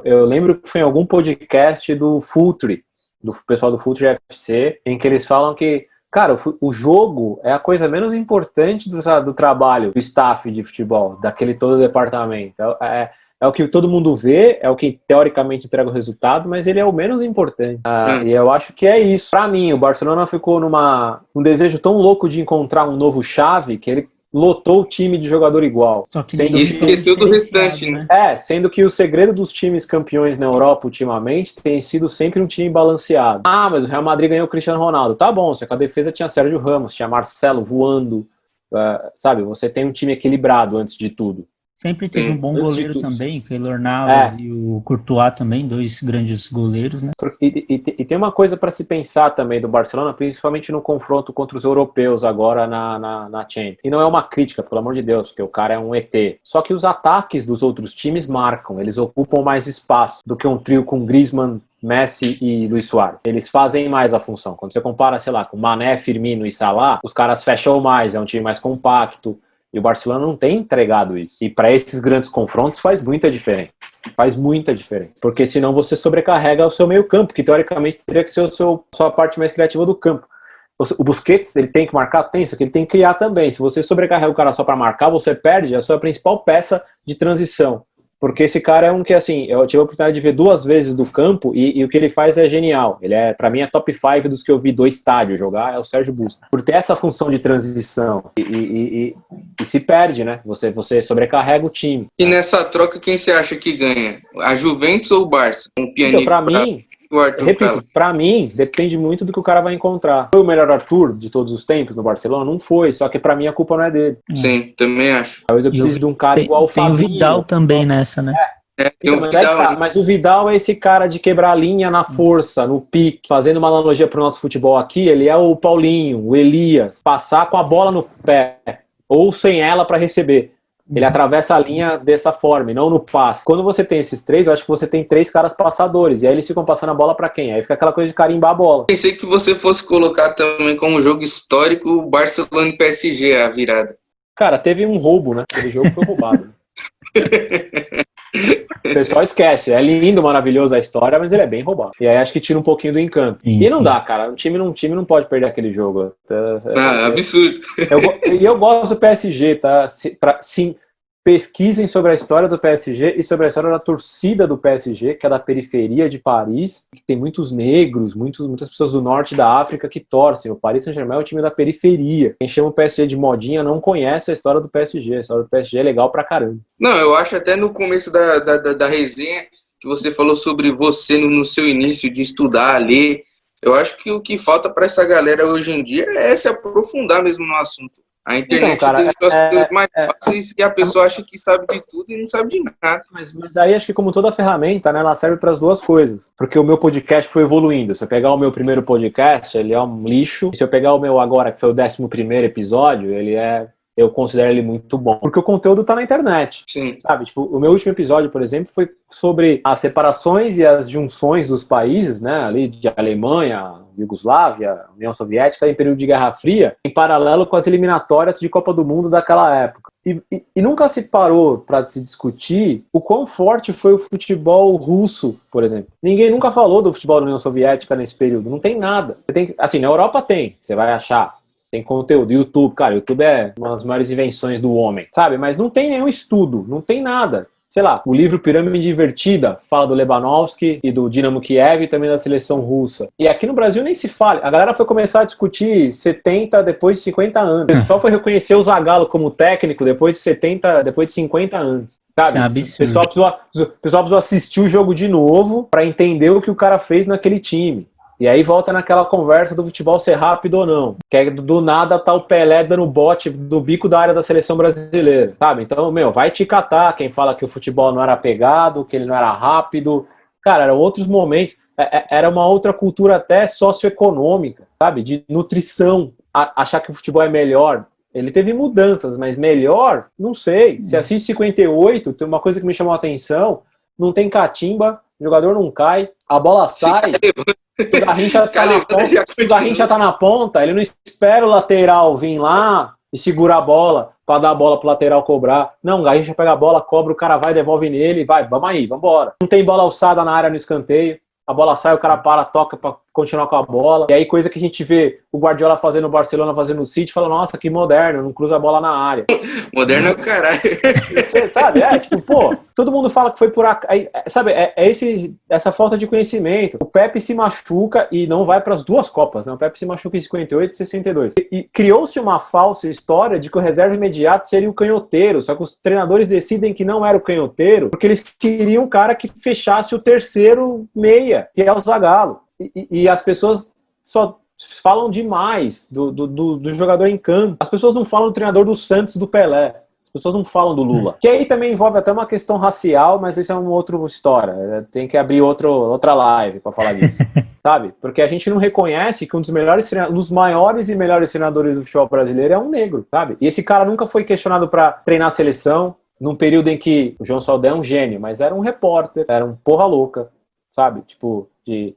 C: Eu lembro que foi em algum podcast do Futre, do pessoal do Futre FC, em que eles falam que, cara, o jogo é a coisa menos importante do trabalho do staff de futebol, daquele todo departamento. É o que todo mundo vê, é o que teoricamente entrega o resultado, mas ele é o menos importante. E eu acho que é isso. Pra mim, o Barcelona ficou num desejo tão louco de encontrar um novo Xavi, que ele lotou o time de jogador igual.
A: Só que
B: e esqueceu do restante, né?
C: Sendo que o segredo dos times campeões na Europa ultimamente tem sido sempre um time balanceado. Mas o Real Madrid ganhou o Cristiano Ronaldo. Tá bom, só que a defesa tinha Sérgio Ramos, tinha Marcelo voando, sabe? Você tem um time equilibrado antes de tudo.
A: Sempre teve um bom
C: Antes de
A: goleiro
C: tudo.
A: também, o Keylor Navas e o Courtois também, dois grandes goleiros, né?
C: E tem uma coisa para se pensar também do Barcelona, principalmente no confronto contra os europeus agora na Champions. E não é uma crítica, pelo amor de Deus, porque o cara é um ET. Só que os ataques dos outros times marcam, eles ocupam mais espaço do que um trio com Griezmann, Messi e Luis Suárez. Eles fazem mais a função. Quando você compara, sei lá, com Mané, Firmino e Salah, os caras fecham mais, é um time mais compacto. E o Barcelona não tem entregado isso. E para esses grandes confrontos faz muita diferença. Faz muita diferença. Porque senão você sobrecarrega o seu meio campo, que teoricamente teria que ser sua parte mais criativa do campo. O Busquets, ele tem que marcar? Tem, só que ele tem que criar também. Se você sobrecarrega o cara só para marcar, você perde a sua principal peça de transição. Porque esse cara é um que, assim, eu tive a oportunidade de ver 2 vezes do campo e o que ele faz é genial. Ele é, pra mim, é top 5 dos que eu vi do estádio jogar, é o Sérgio Busquets. Por ter essa função de transição e se perde, né? Você sobrecarrega o time.
B: E nessa troca, quem você acha que ganha? A Juventus ou o Barça? Um pianinho
C: Então, pra mim,
B: o Arthur
C: repito, pra mim, depende muito do que o cara vai encontrar. Foi o melhor Arthur de todos os tempos no Barcelona? Não foi, só que pra mim a culpa não é dele.
B: Sim, também acho.
C: Talvez eu precise de um cara igual o
A: Tem o
C: Fabinho.
A: Vidal também nessa, né?
B: Tem
C: Então,
B: um
C: mas,
B: Vidal,
C: mas o Vidal é esse cara de quebrar a linha na força, no pique. Fazendo uma analogia pro nosso futebol aqui, ele é o Paulinho, o Elias. Passar com a bola no pé, ou sem ela para receber. Ele atravessa a linha dessa forma, e não no passe. Quando você tem esses 3, eu acho que você tem 3 caras passadores. E aí eles ficam passando a bola para quem? Aí fica aquela coisa de carimbar a bola.
B: Pensei que você fosse colocar também como jogo histórico o Barcelona e PSG, a virada.
C: Cara, teve um roubo, né? Aquele jogo foi roubado. O pessoal esquece, é lindo, maravilhoso a história, mas ele é bem roubado. E aí acho que tira um pouquinho do encanto. E não dá, cara. Um time não pode perder aquele jogo.
B: Absurdo.
C: Eu gosto do PSG, tá? Sim, pesquisem sobre a história do PSG e sobre a história da torcida do PSG, que é da periferia de Paris, que tem muitos negros, muitas pessoas do norte da África que torcem. O Paris Saint-Germain é o time da periferia. Quem chama o PSG de modinha não conhece a história do PSG. A história do PSG é legal pra caramba.
B: Não, eu acho até no começo da resenha que você falou sobre você no seu início de estudar, ler. Eu acho que o que falta para essa galera hoje em dia é se aprofundar mesmo no assunto. A internet
C: Então, cara,
B: deixou as coisas mais fáceis e a pessoa acha que sabe de tudo e não sabe de nada.
C: Mas aí acho que como toda ferramenta, né, ela serve para as duas coisas. Porque o meu podcast foi evoluindo. Se eu pegar o meu primeiro podcast, ele é um lixo. E se eu pegar o meu agora, que foi o 11º episódio, eu considero ele muito bom. Porque o conteúdo tá na internet.
B: Sim.
C: Sabe? Tipo, o meu último episódio, por exemplo, foi sobre as separações e as junções dos países, né? Ali de Alemanha, Iugoslávia, União Soviética, em período de Guerra Fria, em paralelo com as eliminatórias de Copa do Mundo daquela época. E nunca se parou para se discutir o quão forte foi o futebol russo, por exemplo. Ninguém nunca falou do futebol da União Soviética nesse período. Não tem nada. Assim, na Europa tem, você vai achar. Tem conteúdo, YouTube, cara, YouTube é uma das maiores invenções do homem, sabe? Mas não tem nenhum estudo, não tem nada. Sei lá, o livro Pirâmide Invertida fala do Lebanovski e do Dinamo Kiev e também da seleção russa. E aqui no Brasil nem se fala. A galera foi começar a discutir 70 depois de 50 anos. O pessoal foi reconhecer o Zagallo como técnico depois de 50 anos. Sabe?
A: Isso é absurdo.
C: O pessoal precisou assistir o jogo de novo para entender o que o cara fez naquele time. E aí volta naquela conversa do futebol ser rápido ou não. Que é do nada tá o Pelé dando bote do bico da área da seleção brasileira, sabe? Então, vai te catar quem fala que o futebol não era pegado, que ele não era rápido. Cara, eram outros momentos. Era uma outra cultura até socioeconômica, sabe? De nutrição. Achar que o futebol é melhor. Ele teve mudanças, mas melhor, não sei. Se assiste 58, tem uma coisa que me chamou a atenção, não tem catimba, o jogador não cai, a bola sai... O Garrincha tá na ponta, ele não espera o lateral vir lá e segurar a bola para dar a bola pro lateral cobrar. Não, o Garrincha pega a bola, cobra, o cara vai, devolve nele, vai, vamos aí, vambora. Não tem bola alçada na área no escanteio, a bola sai, o cara para, toca para continuar com a bola. E aí coisa que a gente vê o Guardiola fazendo no Barcelona, fazendo no City, fala, nossa, que moderno, não cruza a bola na área.
B: Moderno é o caralho.
C: Você sabe, pô, todo mundo fala que foi por aí, sabe, essa falta de conhecimento. O Pepe se machuca e não vai para as 2 Copas, né? O Pepe se machuca em 58 e 62. E criou-se uma falsa história de que o reserva imediato seria o canhoteiro, só que os treinadores decidem que não era o canhoteiro, porque eles queriam um cara que fechasse o terceiro meia, que é o Zagallo. E as pessoas só falam demais do jogador em campo. As pessoas não falam do treinador do Santos, do Pelé. As pessoas não falam do Lula. Que aí também envolve até uma questão racial, mas isso é uma outra história. Tem que abrir outra live para falar disso. Sabe? Porque a gente não reconhece que um dos maiores e melhores treinadores do futebol brasileiro é um negro, sabe? E esse cara nunca foi questionado para treinar a seleção, num período em que o João Saldanha é um gênio, mas era um repórter, era um porra louca, sabe? Tipo, de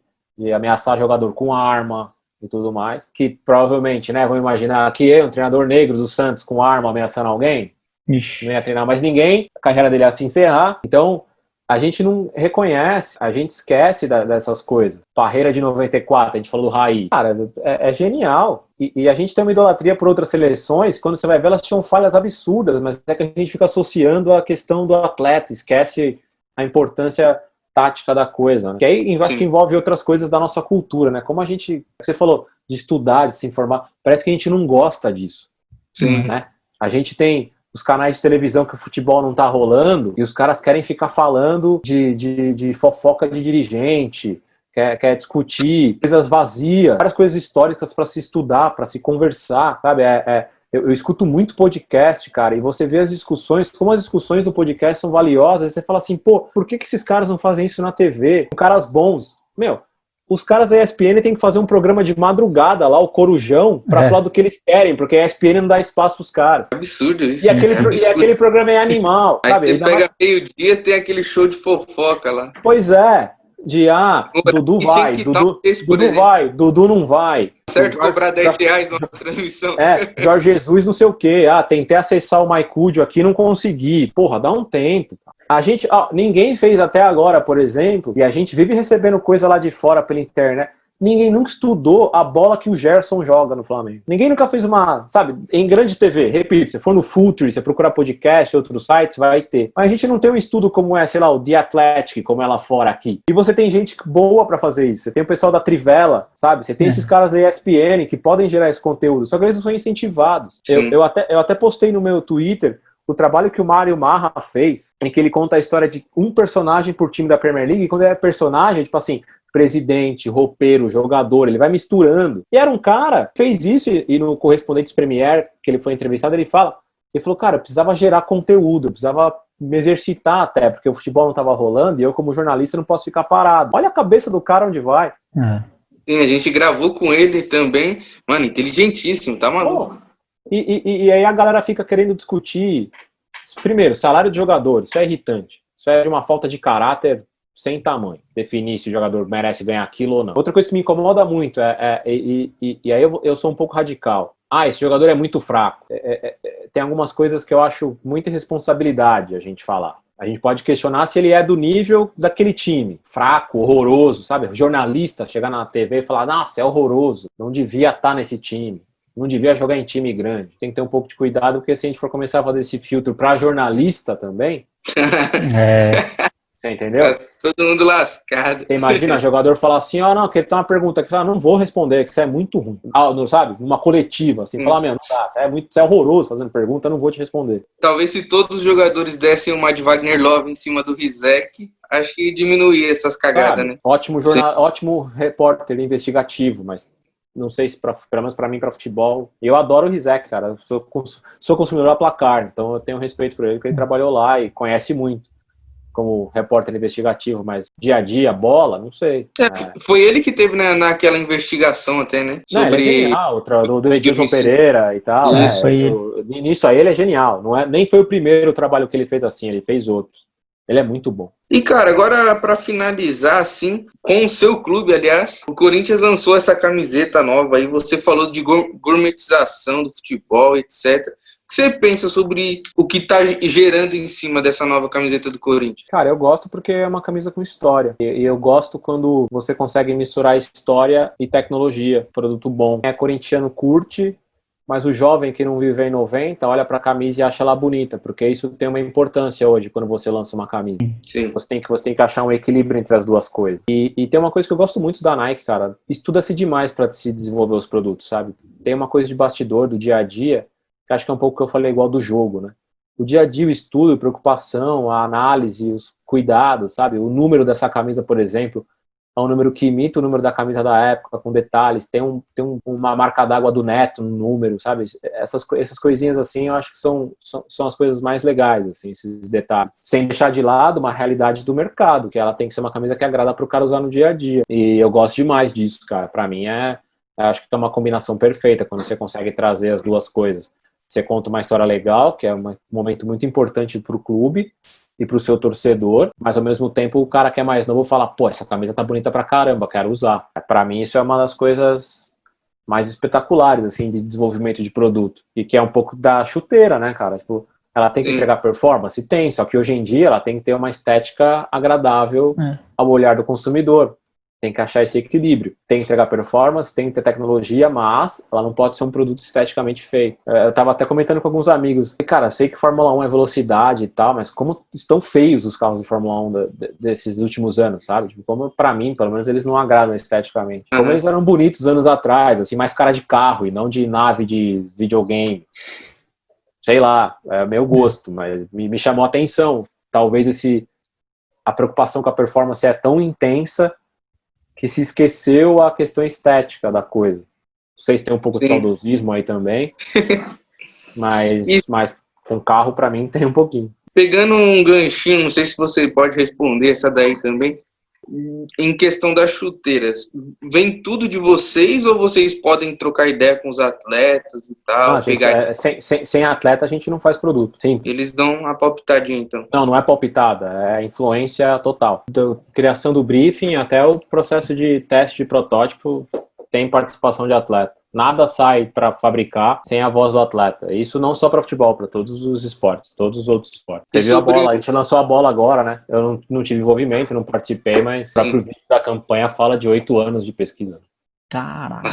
C: ameaçar jogador com arma e tudo mais. Que provavelmente, né, vamos imaginar que um treinador negro do Santos com arma ameaçando alguém, não ia treinar mais ninguém, a carreira dele ia se encerrar. Então, a gente não reconhece, a gente esquece dessas coisas. Parreira de 94, a gente falou do Raí. Cara, é genial. E a gente tem uma idolatria por outras seleções, quando você vai ver, elas tinham falhas absurdas, mas é que a gente fica associando a questão do atleta, esquece a importância tática da coisa, né? Que aí acho que envolve outras coisas da nossa cultura, né? Como a gente, você falou, de estudar, de se informar, parece que a gente não gosta disso.
B: Sim.
C: Né? A gente tem os canais de televisão que o futebol não tá rolando e os caras querem ficar falando de fofoca de dirigente, quer discutir coisas vazias, várias coisas históricas para se estudar, para se conversar, sabe? Eu escuto muito podcast, cara, e você vê as discussões, como as discussões do podcast são valiosas, e você fala assim, pô, por que esses caras não fazem isso na TV? Com caras bons. Meu, os caras da ESPN têm que fazer um programa de madrugada lá, o Corujão, pra falar do que eles querem, porque a ESPN não dá espaço pros caras.
B: Absurdo isso.
C: E aquele programa é animal.
B: Aí
C: sabe?
B: você pega meio-dia, tem aquele show de fofoca lá.
C: Pois é. Dudu vai, Dudu vai, Dudu não vai.
B: Certo, cobrar R$10 na transmissão.
C: Jorge Jesus não sei o quê. Tentei acessar o MyCudio aqui, não consegui. Porra, dá um tempo. A gente, ninguém fez até agora, por exemplo, e a gente vive recebendo coisa lá de fora pela internet. Ninguém nunca estudou a bola que o Gerson joga no Flamengo. Ninguém nunca fez sabe, em grande TV, repito, se for no Future, você procurar podcast, outros sites, vai ter. Mas a gente não tem um estudo como sei lá, o The Athletic, como é lá fora aqui. E você tem gente boa pra fazer isso. Você tem o pessoal da Trivela, sabe? Você tem esses caras da ESPN que podem gerar esse conteúdo, só que eles não são incentivados. Eu até postei no meu Twitter o trabalho que o Mário Marra fez, em que ele conta a história de um personagem por time da Premier League, e quando ele é personagem, tipo assim, presidente, roupeiro, jogador, ele vai misturando. E era um cara que fez isso, e no Correspondentes Premier, que ele foi entrevistado, ele falou, cara, eu precisava gerar conteúdo, eu precisava me exercitar até, porque o futebol não estava rolando, e eu como jornalista não posso ficar parado. Olha a cabeça do cara onde vai.
B: Sim, a gente gravou com ele também, mano, inteligentíssimo, tá maluco.
C: E aí a galera fica querendo discutir, primeiro, salário de jogador, isso é irritante, isso é de uma falta de caráter sem tamanho, definir se o jogador merece ganhar aquilo ou não. Outra coisa que me incomoda muito e aí eu sou um pouco radical. Esse jogador é muito fraco. Tem algumas coisas que eu acho muita irresponsabilidade a gente falar. A gente pode questionar se ele é do nível daquele time. Fraco, horroroso, sabe? Jornalista chegar na TV e falar, nossa, é horroroso, não devia estar nesse time. Não devia jogar em time grande. Tem que ter um pouco de cuidado, porque se a gente for começar a fazer esse filtro para jornalista também... Você entendeu?
B: Tá todo mundo lascado.
C: Você imagina, o jogador falar assim, não, que ele tem uma pergunta que fala, não vou responder, que isso é muito ruim. Não, sabe? Numa coletiva, assim, falar, não dá, você é horroroso fazendo pergunta, eu não vou te responder.
B: Talvez se todos os jogadores dessem uma de Wagner Love em cima do Rizek, acho que diminuía essas cagadas, né?
C: Ótimo repórter investigativo, mas não sei se, pelo menos pra mim, pra futebol, eu adoro o Rizek, cara, eu sou consumidor da Placar, então eu tenho respeito por ele, porque ele trabalhou lá e conhece muito como repórter investigativo, mas dia a dia, bola, não sei.
B: Foi ele que teve naquela investigação até, né?
C: Sobre... ele é genial, do Edilson Pereira e tal. Nisso aí ele é genial. Nem foi o primeiro trabalho que ele fez assim, ele fez outros. Ele é muito bom.
B: E, cara, agora para finalizar, assim, com o seu clube, aliás, o Corinthians lançou essa camiseta nova aí, você falou de gourmetização do futebol, etc. O que você pensa sobre o que está gerando em cima dessa nova camiseta do Corinthians?
C: Cara, eu gosto porque é uma camisa com história. E eu gosto quando você consegue misturar história e tecnologia. Produto bom. Quem é corintiano curte, mas o jovem que não vive em 90 olha pra camisa e acha ela bonita, porque isso tem uma importância hoje quando você lança uma camisa.
B: Sim.
C: Você tem que achar um equilíbrio entre as duas coisas. E tem uma coisa que eu gosto muito da Nike, cara. Estuda-se demais pra se desenvolver os produtos, sabe? Tem uma coisa de bastidor, do dia a dia, que acho que é um pouco o que eu falei igual do jogo, né? O dia a dia, o estudo, a preocupação, a análise, os cuidados, sabe? O número dessa camisa, por exemplo, é um número que imita o número da camisa da época, com detalhes, tem uma marca d'água do Neto no número, sabe? Essas coisinhas assim, eu acho que são as coisas mais legais, assim, esses detalhes. Sem deixar de lado uma realidade do mercado, que ela tem que ser uma camisa que agrada para o cara usar no dia a dia. E eu gosto demais disso, cara. Para mim acho que é uma combinação perfeita quando você consegue trazer as duas coisas. Você conta uma história legal, que é um momento muito importante para o clube e para o seu torcedor, mas ao mesmo tempo o cara que é mais novo fala, pô, essa camisa tá bonita pra caramba, quero usar. Para mim isso é uma das coisas mais espetaculares, assim, de desenvolvimento de produto, e que é um pouco da chuteira, né, cara? Tipo, ela tem que entregar performance? Tem, só que hoje em dia ela tem que ter uma estética agradável ao olhar do consumidor. Tem que achar esse equilíbrio. Tem que entregar performance, tem que ter tecnologia, mas ela não pode ser um produto esteticamente feio. Eu tava até comentando com alguns amigos. Cara, eu sei que Fórmula 1 é velocidade e tal, mas como estão feios os carros de Fórmula 1 desses últimos anos, sabe? Tipo, como pra mim, pelo menos, eles não agradam esteticamente. Como eles eram bonitos anos atrás, assim, mais cara de carro e não de nave de videogame. Sei lá, é meu gosto, mas me chamou a atenção. Talvez a preocupação com a performance é tão intensa que se esqueceu a questão estética da coisa. Vocês têm um pouco de saudosismo aí também, mas com carro, para mim, tem um pouquinho.
B: Pegando um ganchinho, não sei se você pode responder essa daí também, em questão das chuteiras, vem tudo de vocês ou vocês podem trocar ideia com os atletas e tal?
C: Sem atleta a gente não faz produto. Simples.
B: Eles dão uma palpitadinha, então?
C: Não é palpitada, é influência total. Da criação do briefing até o processo de teste de protótipo tem participação de atleta. Nada sai para fabricar sem a voz do atleta. Isso não só para futebol, para todos os esportes, todos os outros esportes. Você viu a bola, a gente lançou a bola agora, né? Eu não tive envolvimento, não participei, mas o próprio vídeo da campanha fala de 8 anos de pesquisa.
A: Caraca.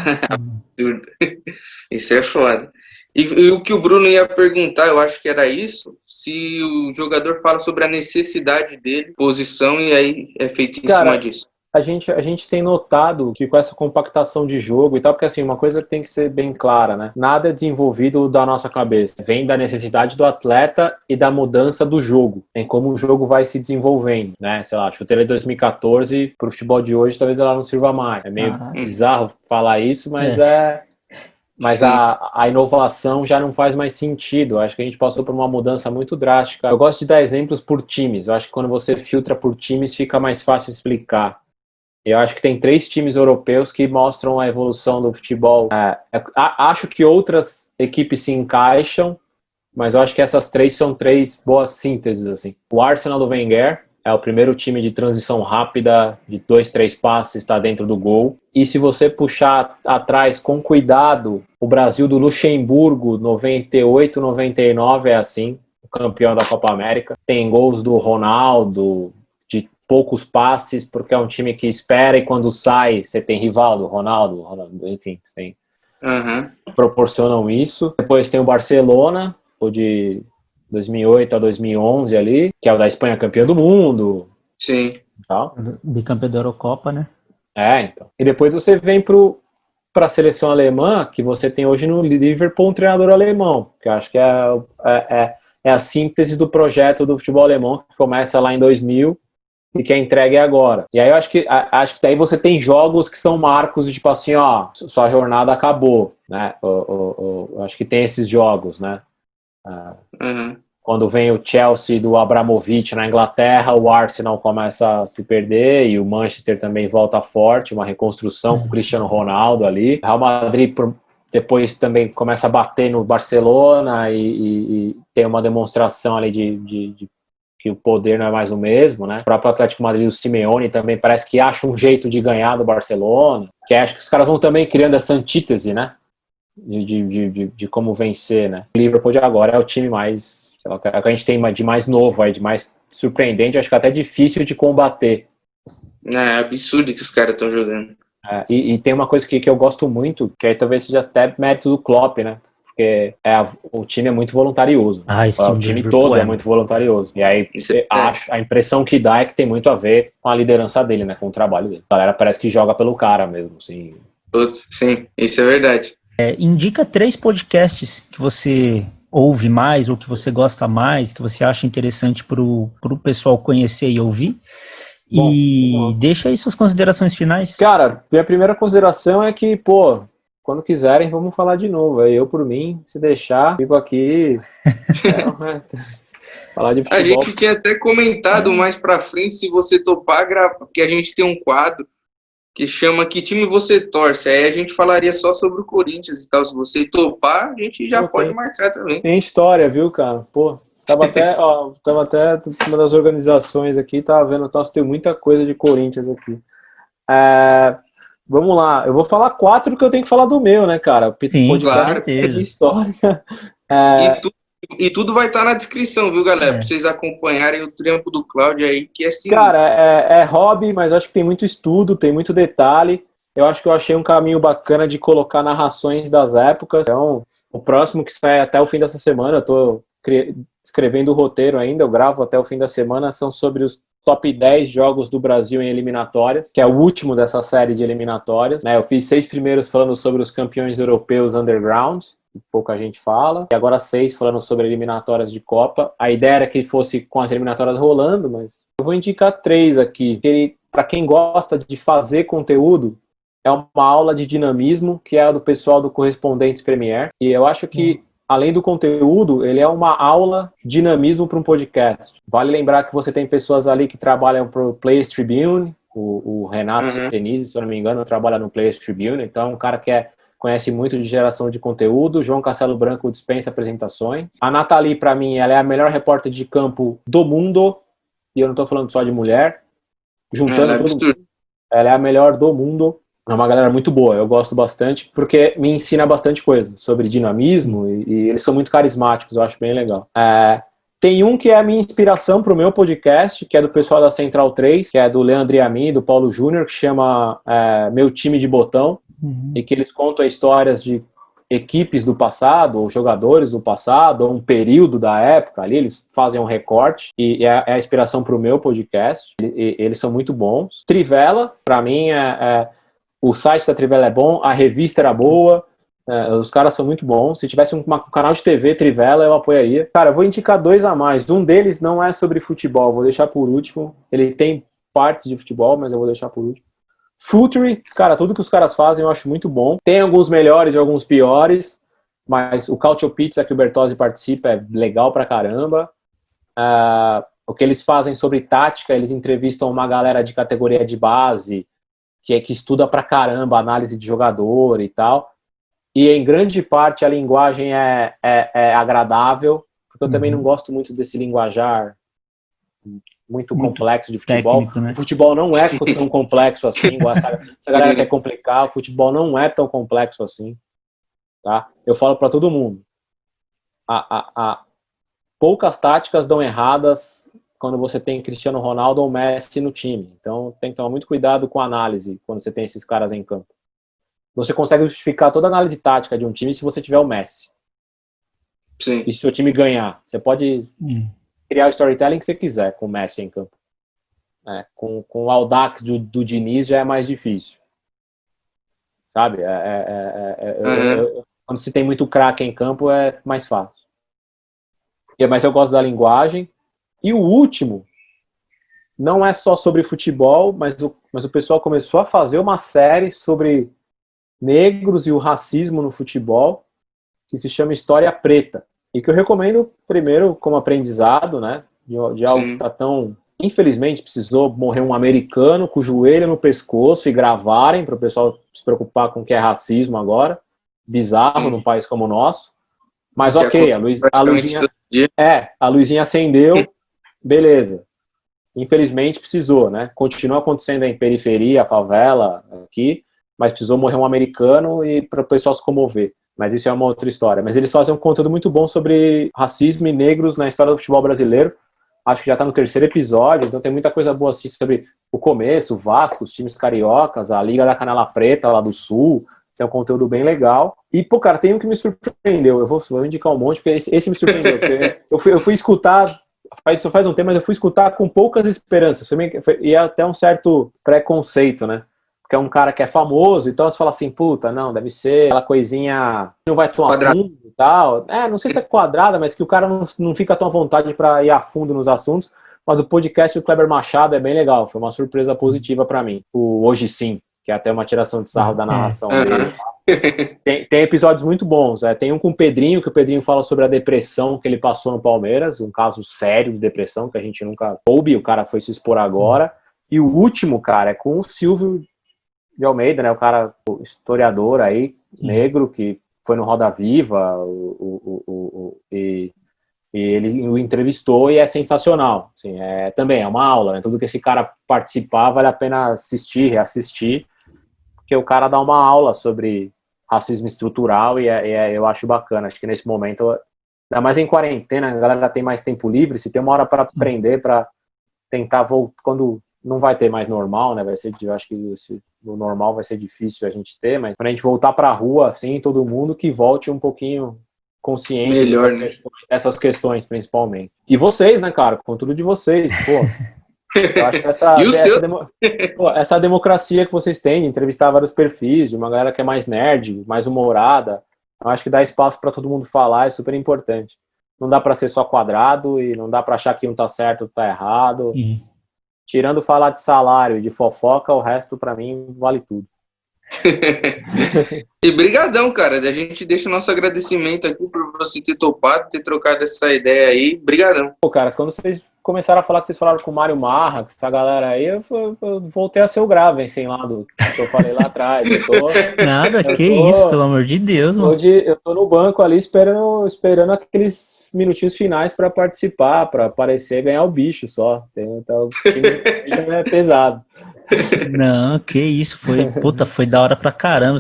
B: Isso é foda. E o que o Bruno ia perguntar, eu acho que era isso, se o jogador fala sobre a necessidade dele, posição, e aí é feito em cima disso.
C: A gente tem notado que com essa compactação de jogo e tal, porque assim, uma coisa que tem que ser bem clara, né? Nada é desenvolvido da nossa cabeça. Vem da necessidade do atleta e da mudança do jogo, em como o jogo vai se desenvolvendo, né? Sei lá, a chuteira de 2014 pro futebol de hoje, talvez ela não sirva mais. É meio bizarro falar isso, mas Mas a inovação já não faz mais sentido. Eu acho que a gente passou por uma mudança muito drástica. Eu gosto de dar exemplos por times. Eu acho que quando você filtra por times, fica mais fácil explicar. Eu acho que tem 3 times europeus que mostram a evolução do futebol. Acho que outras equipes se encaixam, mas eu acho que essas 3 são 3 boas sínteses, assim. O Arsenal do Wenger é o primeiro time de transição rápida, de 2, 3 passes, está dentro do gol. E se você puxar atrás com cuidado, o Brasil do Luxemburgo, 98, 99, é assim, o campeão da Copa América. Tem gols do Ronaldo, de poucos passes, porque é um time que espera e quando sai, você tem Rivaldo, Ronaldo, enfim, tem, proporcionam isso. Depois tem o Barcelona, o de 2008 a 2011 ali, que é o da Espanha campeão do mundo.
B: Sim.
C: Tal.
A: Bicampeão da Eurocopa, né?
C: Então. E depois você vem para a seleção alemã, que você tem hoje no Liverpool um treinador alemão, que eu acho que é a síntese do projeto do futebol alemão, que começa lá em 2000 e que é entregue agora. E aí eu acho que daí você tem jogos que são marcos de tipo assim, ó, sua jornada acabou, né? Eu acho que tem esses jogos, né? Quando vem o Chelsea do Abramovich na Inglaterra, o Arsenal começa a se perder e o Manchester também volta forte, uma reconstrução com o Cristiano Ronaldo ali. Real Madrid depois também começa a bater no Barcelona e tem uma demonstração ali de que o poder não é mais o mesmo, né? O próprio Atlético Madrid, o Simeone, também parece que acha um jeito de ganhar do Barcelona, que acho que os caras vão também criando essa antítese, né? De como vencer, né? O Liverpool de agora é o time mais, sei lá, que a gente tem de mais novo, aí, de mais surpreendente, acho que até difícil de combater.
B: É absurdo que os caras estão jogando.
C: E tem uma coisa que eu gosto muito, que aí talvez seja até mérito do Klopp, né? Porque o time é muito voluntarioso. O time todo é muito voluntarioso. E aí a impressão que dá é que tem muito a ver com a liderança dele, né? Com o trabalho dele. A galera parece que joga pelo cara mesmo, assim.
B: Sim, isso é verdade.
A: Indica 3 podcasts que você ouve mais ou que você gosta mais, que você acha interessante pro pessoal conhecer e ouvir.
C: Bom,
A: E deixa aí suas considerações finais.
C: cara, minha primeira consideração é que, pô, quando quiserem, vamos falar de novo. Aí eu, por mim, se deixar, fico aqui. Falar de
B: A
C: futebol.
B: gente tinha até comentado mais pra frente, se você topar, porque a gente tem um quadro que chama Que Time Você Torce. Aí a gente falaria só sobre o Corinthians e tal. Se você topar, a gente já pode marcar também.
C: Tem história, viu, cara? Pô, tava até uma das organizações aqui, tava vendo, nossa, tem muita coisa de Corinthians aqui. Vamos lá, eu vou falar 4 que eu tenho que falar do meu, né, cara?
A: Sim, claro.
C: De história.
B: E tudo vai estar na descrição, viu, galera? Pra vocês acompanharem o trampo do Cláudio aí, que é sinistro.
C: Cara, é hobby, mas acho que tem muito estudo, tem muito detalhe. Eu acho que eu achei um caminho bacana de colocar narrações das épocas. Então, o próximo que sai até o fim dessa semana, eu tô escrevendo o roteiro ainda, eu gravo até o fim da semana, são sobre os top 10 jogos do Brasil em eliminatórias, que é o último dessa série de eliminatórias. Eu fiz 6 primeiros falando sobre os campeões europeus underground, que pouca gente fala, e agora 6 falando sobre eliminatórias de Copa. A ideia era que fosse com as eliminatórias rolando, mas eu vou indicar 3 aqui, que para quem gosta de fazer conteúdo, é uma aula de dinamismo, que é a do pessoal do Correspondentes Premier, e eu acho que além do conteúdo, ele é uma aula de dinamismo para um podcast. Vale lembrar que você tem pessoas ali que trabalham para o Players Tribune, o Renato Senise, se eu não me engano, trabalha no Players Tribune, então é um cara que conhece muito de geração de conteúdo. João Castelo Branco dispensa apresentações. A Nathalie, para mim, ela é a melhor repórter de campo do mundo, e eu não estou falando só de mulher, juntando todo mundo. Ela é a melhor do mundo. É uma galera muito boa, eu gosto bastante, porque me ensina bastante coisa sobre dinamismo, e eles são muito carismáticos, eu acho bem legal. Tem um que é a minha inspiração para o meu podcast, que é do pessoal da Central 3, que é do Leandro Yamin e do Paulo Júnior, que chama Meu Time de Botão, e que eles contam histórias de equipes do passado, ou jogadores do passado, ou um período da época ali, eles fazem um recorte, e é a inspiração para o meu podcast, eles são muito bons. Trivela, para mim, o site da Trivela é bom, a revista era boa, os caras são muito bons. Se tivesse um canal de TV Trivela, eu apoiaria. Cara, eu vou indicar 2 a mais. Um deles não é sobre futebol, vou deixar por último. Ele tem partes de futebol, mas eu vou deixar por último. Futury, cara, tudo que os caras fazem eu acho muito bom. Tem alguns melhores e alguns piores, mas o Cautio Pizza que o Bertozzi participa é legal pra caramba. O que eles fazem sobre tática, eles entrevistam uma galera de categoria de base, que estuda pra caramba análise de jogador e tal, e em grande parte a linguagem é agradável, porque eu também não gosto muito desse linguajar muito complexo de futebol. Técnico, né? O futebol não é tão complexo assim, igual essa galera quer complicar, o futebol não é tão complexo assim, tá? Eu falo pra todo mundo, poucas táticas dão erradas quando você tem Cristiano Ronaldo ou Messi no time. Então tem que tomar muito cuidado com a análise quando você tem esses caras em campo. Você consegue justificar toda a análise tática de um time se você tiver o Messi.
B: Sim.
C: E se o seu time ganhar. Você pode criar o storytelling que você quiser com o Messi em campo. Com o Audax do Diniz já é mais difícil. Sabe? Quando se tem muito craque em campo é mais fácil. Mas eu gosto da linguagem. E o último, não é só sobre futebol, mas o pessoal começou a fazer uma série sobre negros e o racismo no futebol, que se chama História Preta. E que eu recomendo, primeiro, como aprendizado, né? De algo que está tão... Infelizmente, precisou morrer um americano com o joelho no pescoço e gravarem, para o pessoal se preocupar com o que é racismo agora. Bizarro num país como o nosso. Mas ok, a luzinha acendeu. Beleza. Infelizmente precisou, né? Continua acontecendo em periferia, favela, aqui, mas precisou morrer um americano e para o pessoal se comover. Mas isso é uma outra história. Mas eles fazem um conteúdo muito bom sobre racismo e negros na história do futebol brasileiro. Acho que já está no 3º episódio, então tem muita coisa boa assim sobre o começo, o Vasco, os times cariocas, a Liga da Canela Preta lá do Sul. Tem um conteúdo bem legal. E, pô, cara, tem um que me surpreendeu. Eu vou indicar um monte, porque esse me surpreendeu. Porque eu fui escutar... Faz um tempo, mas eu fui escutar com poucas esperanças. E até um certo preconceito, né? Porque é um cara que é famoso, então você fala assim, puta, não, deve ser aquela coisinha que não vai tão a fundo e tal. Não sei se é quadrada, mas que o cara não fica tão à vontade para ir a fundo nos assuntos. Mas o podcast do Kleber Machado é bem legal, foi uma surpresa positiva para mim. O Hoje Sim, que é até uma tiração de sarro da narração dele. Tem episódios muito bons. Tem um com o Pedrinho, que o Pedrinho fala sobre a depressão que ele passou no Palmeiras, um caso sério de depressão que a gente nunca soube, o cara foi se expor agora. E o último, cara, é com o Silvio de Almeida, né? O cara, o historiador aí, negro, que foi no Roda Viva, e ele o entrevistou e é sensacional. Assim, também é uma aula, né? Tudo que esse cara participar vale a pena assistir, reassistir, porque o cara dá uma aula sobre racismo estrutural e eu acho bacana. Acho que nesse momento, ainda mais em quarentena, a galera tem mais tempo livre, se tem uma hora para aprender, para tentar voltar, quando não vai ter mais normal, né? Eu acho que o normal vai ser difícil a gente ter, mas quando a gente voltar para a rua, assim, todo mundo que volte um pouquinho consciente
B: melhor,
C: dessas questões, principalmente. E vocês, né, cara? Com tudo de vocês, pô. Eu acho que essa democracia que vocês têm de entrevistar vários perfis, de uma galera que é mais nerd, mais humorada, eu acho que dá espaço para todo mundo falar, é super importante. Não dá para ser só quadrado e não dá para achar que um tá certo, outro tá errado. Tirando falar de salário e de fofoca, o resto para mim vale tudo.
B: E brigadão, cara. A gente deixa o nosso agradecimento aqui por você ter topado, ter trocado essa ideia aí. Brigadão.
C: Pô, cara, quando vocês começaram a falar que vocês falaram com o Mário Marra, com essa galera aí, eu voltei a ser o Gravensen lá do que eu falei lá atrás.
A: Isso, pelo amor de Deus, mano.
C: Eu tô no banco ali esperando aqueles minutinhos finais pra participar, pra aparecer e ganhar o bicho só. Então, o time é pesado.
A: Não, que isso, foi da hora pra caramba.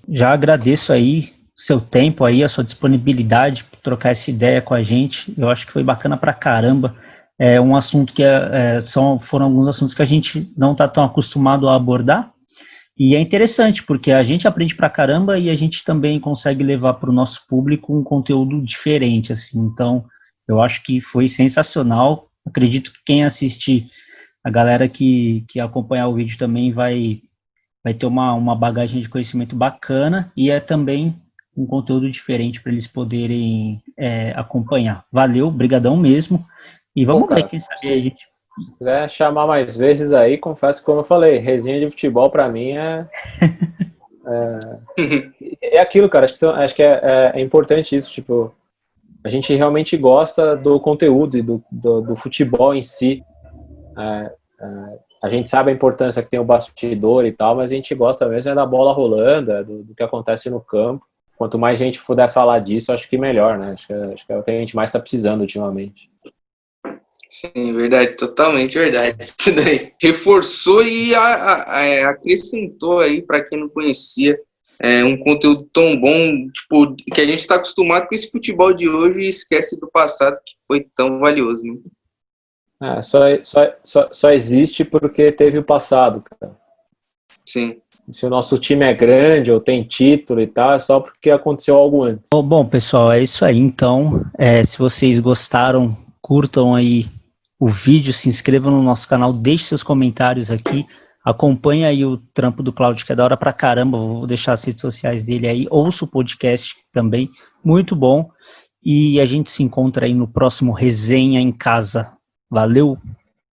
A: Já agradeço aí o seu tempo aí, a sua disponibilidade para trocar essa ideia com a gente. Eu acho que foi bacana pra caramba. É um assunto que foram alguns assuntos que a gente não tá tão acostumado a abordar. E é interessante, porque a gente aprende pra caramba e a gente também consegue levar para o nosso público um conteúdo diferente, assim. Então, eu acho que foi sensacional. Acredito que quem assistir, a galera que acompanhar o vídeo também vai ter uma bagagem de conhecimento bacana e é também um conteúdo diferente para eles poderem acompanhar. Valeu, brigadão mesmo. E vamos ver, quem sabe a gente...
C: Se quiser chamar mais vezes aí, confesso que, como eu falei, resenha de futebol para mim é aquilo, cara. Acho que é importante isso, tipo, a gente realmente gosta do conteúdo e do futebol em si. A gente sabe a importância que tem o bastidor e tal, mas a gente gosta mesmo da bola rolando, do que acontece no campo. Quanto mais gente puder falar disso, acho que melhor, né? Acho que é o que a gente mais está precisando ultimamente.
B: Sim, verdade, totalmente verdade. Isso daí reforçou e acrescentou aí, para quem não conhecia, um conteúdo tão bom, tipo, que a gente está acostumado com esse futebol de hoje e esquece do passado, que foi tão valioso, né?
C: Só existe porque teve o passado, cara.
B: Sim.
C: Se o nosso time é grande ou tem título e tal, é só porque aconteceu algo antes.
A: Bom, pessoal, é isso aí. Então, se vocês gostaram, curtam aí o vídeo, se inscrevam no nosso canal, deixe seus comentários aqui, acompanhe aí o trampo do Cláudio, que é da hora pra caramba, vou deixar as redes sociais dele aí, ouça o podcast também, muito bom, e a gente se encontra aí no próximo Resenha em Casa. Valeu!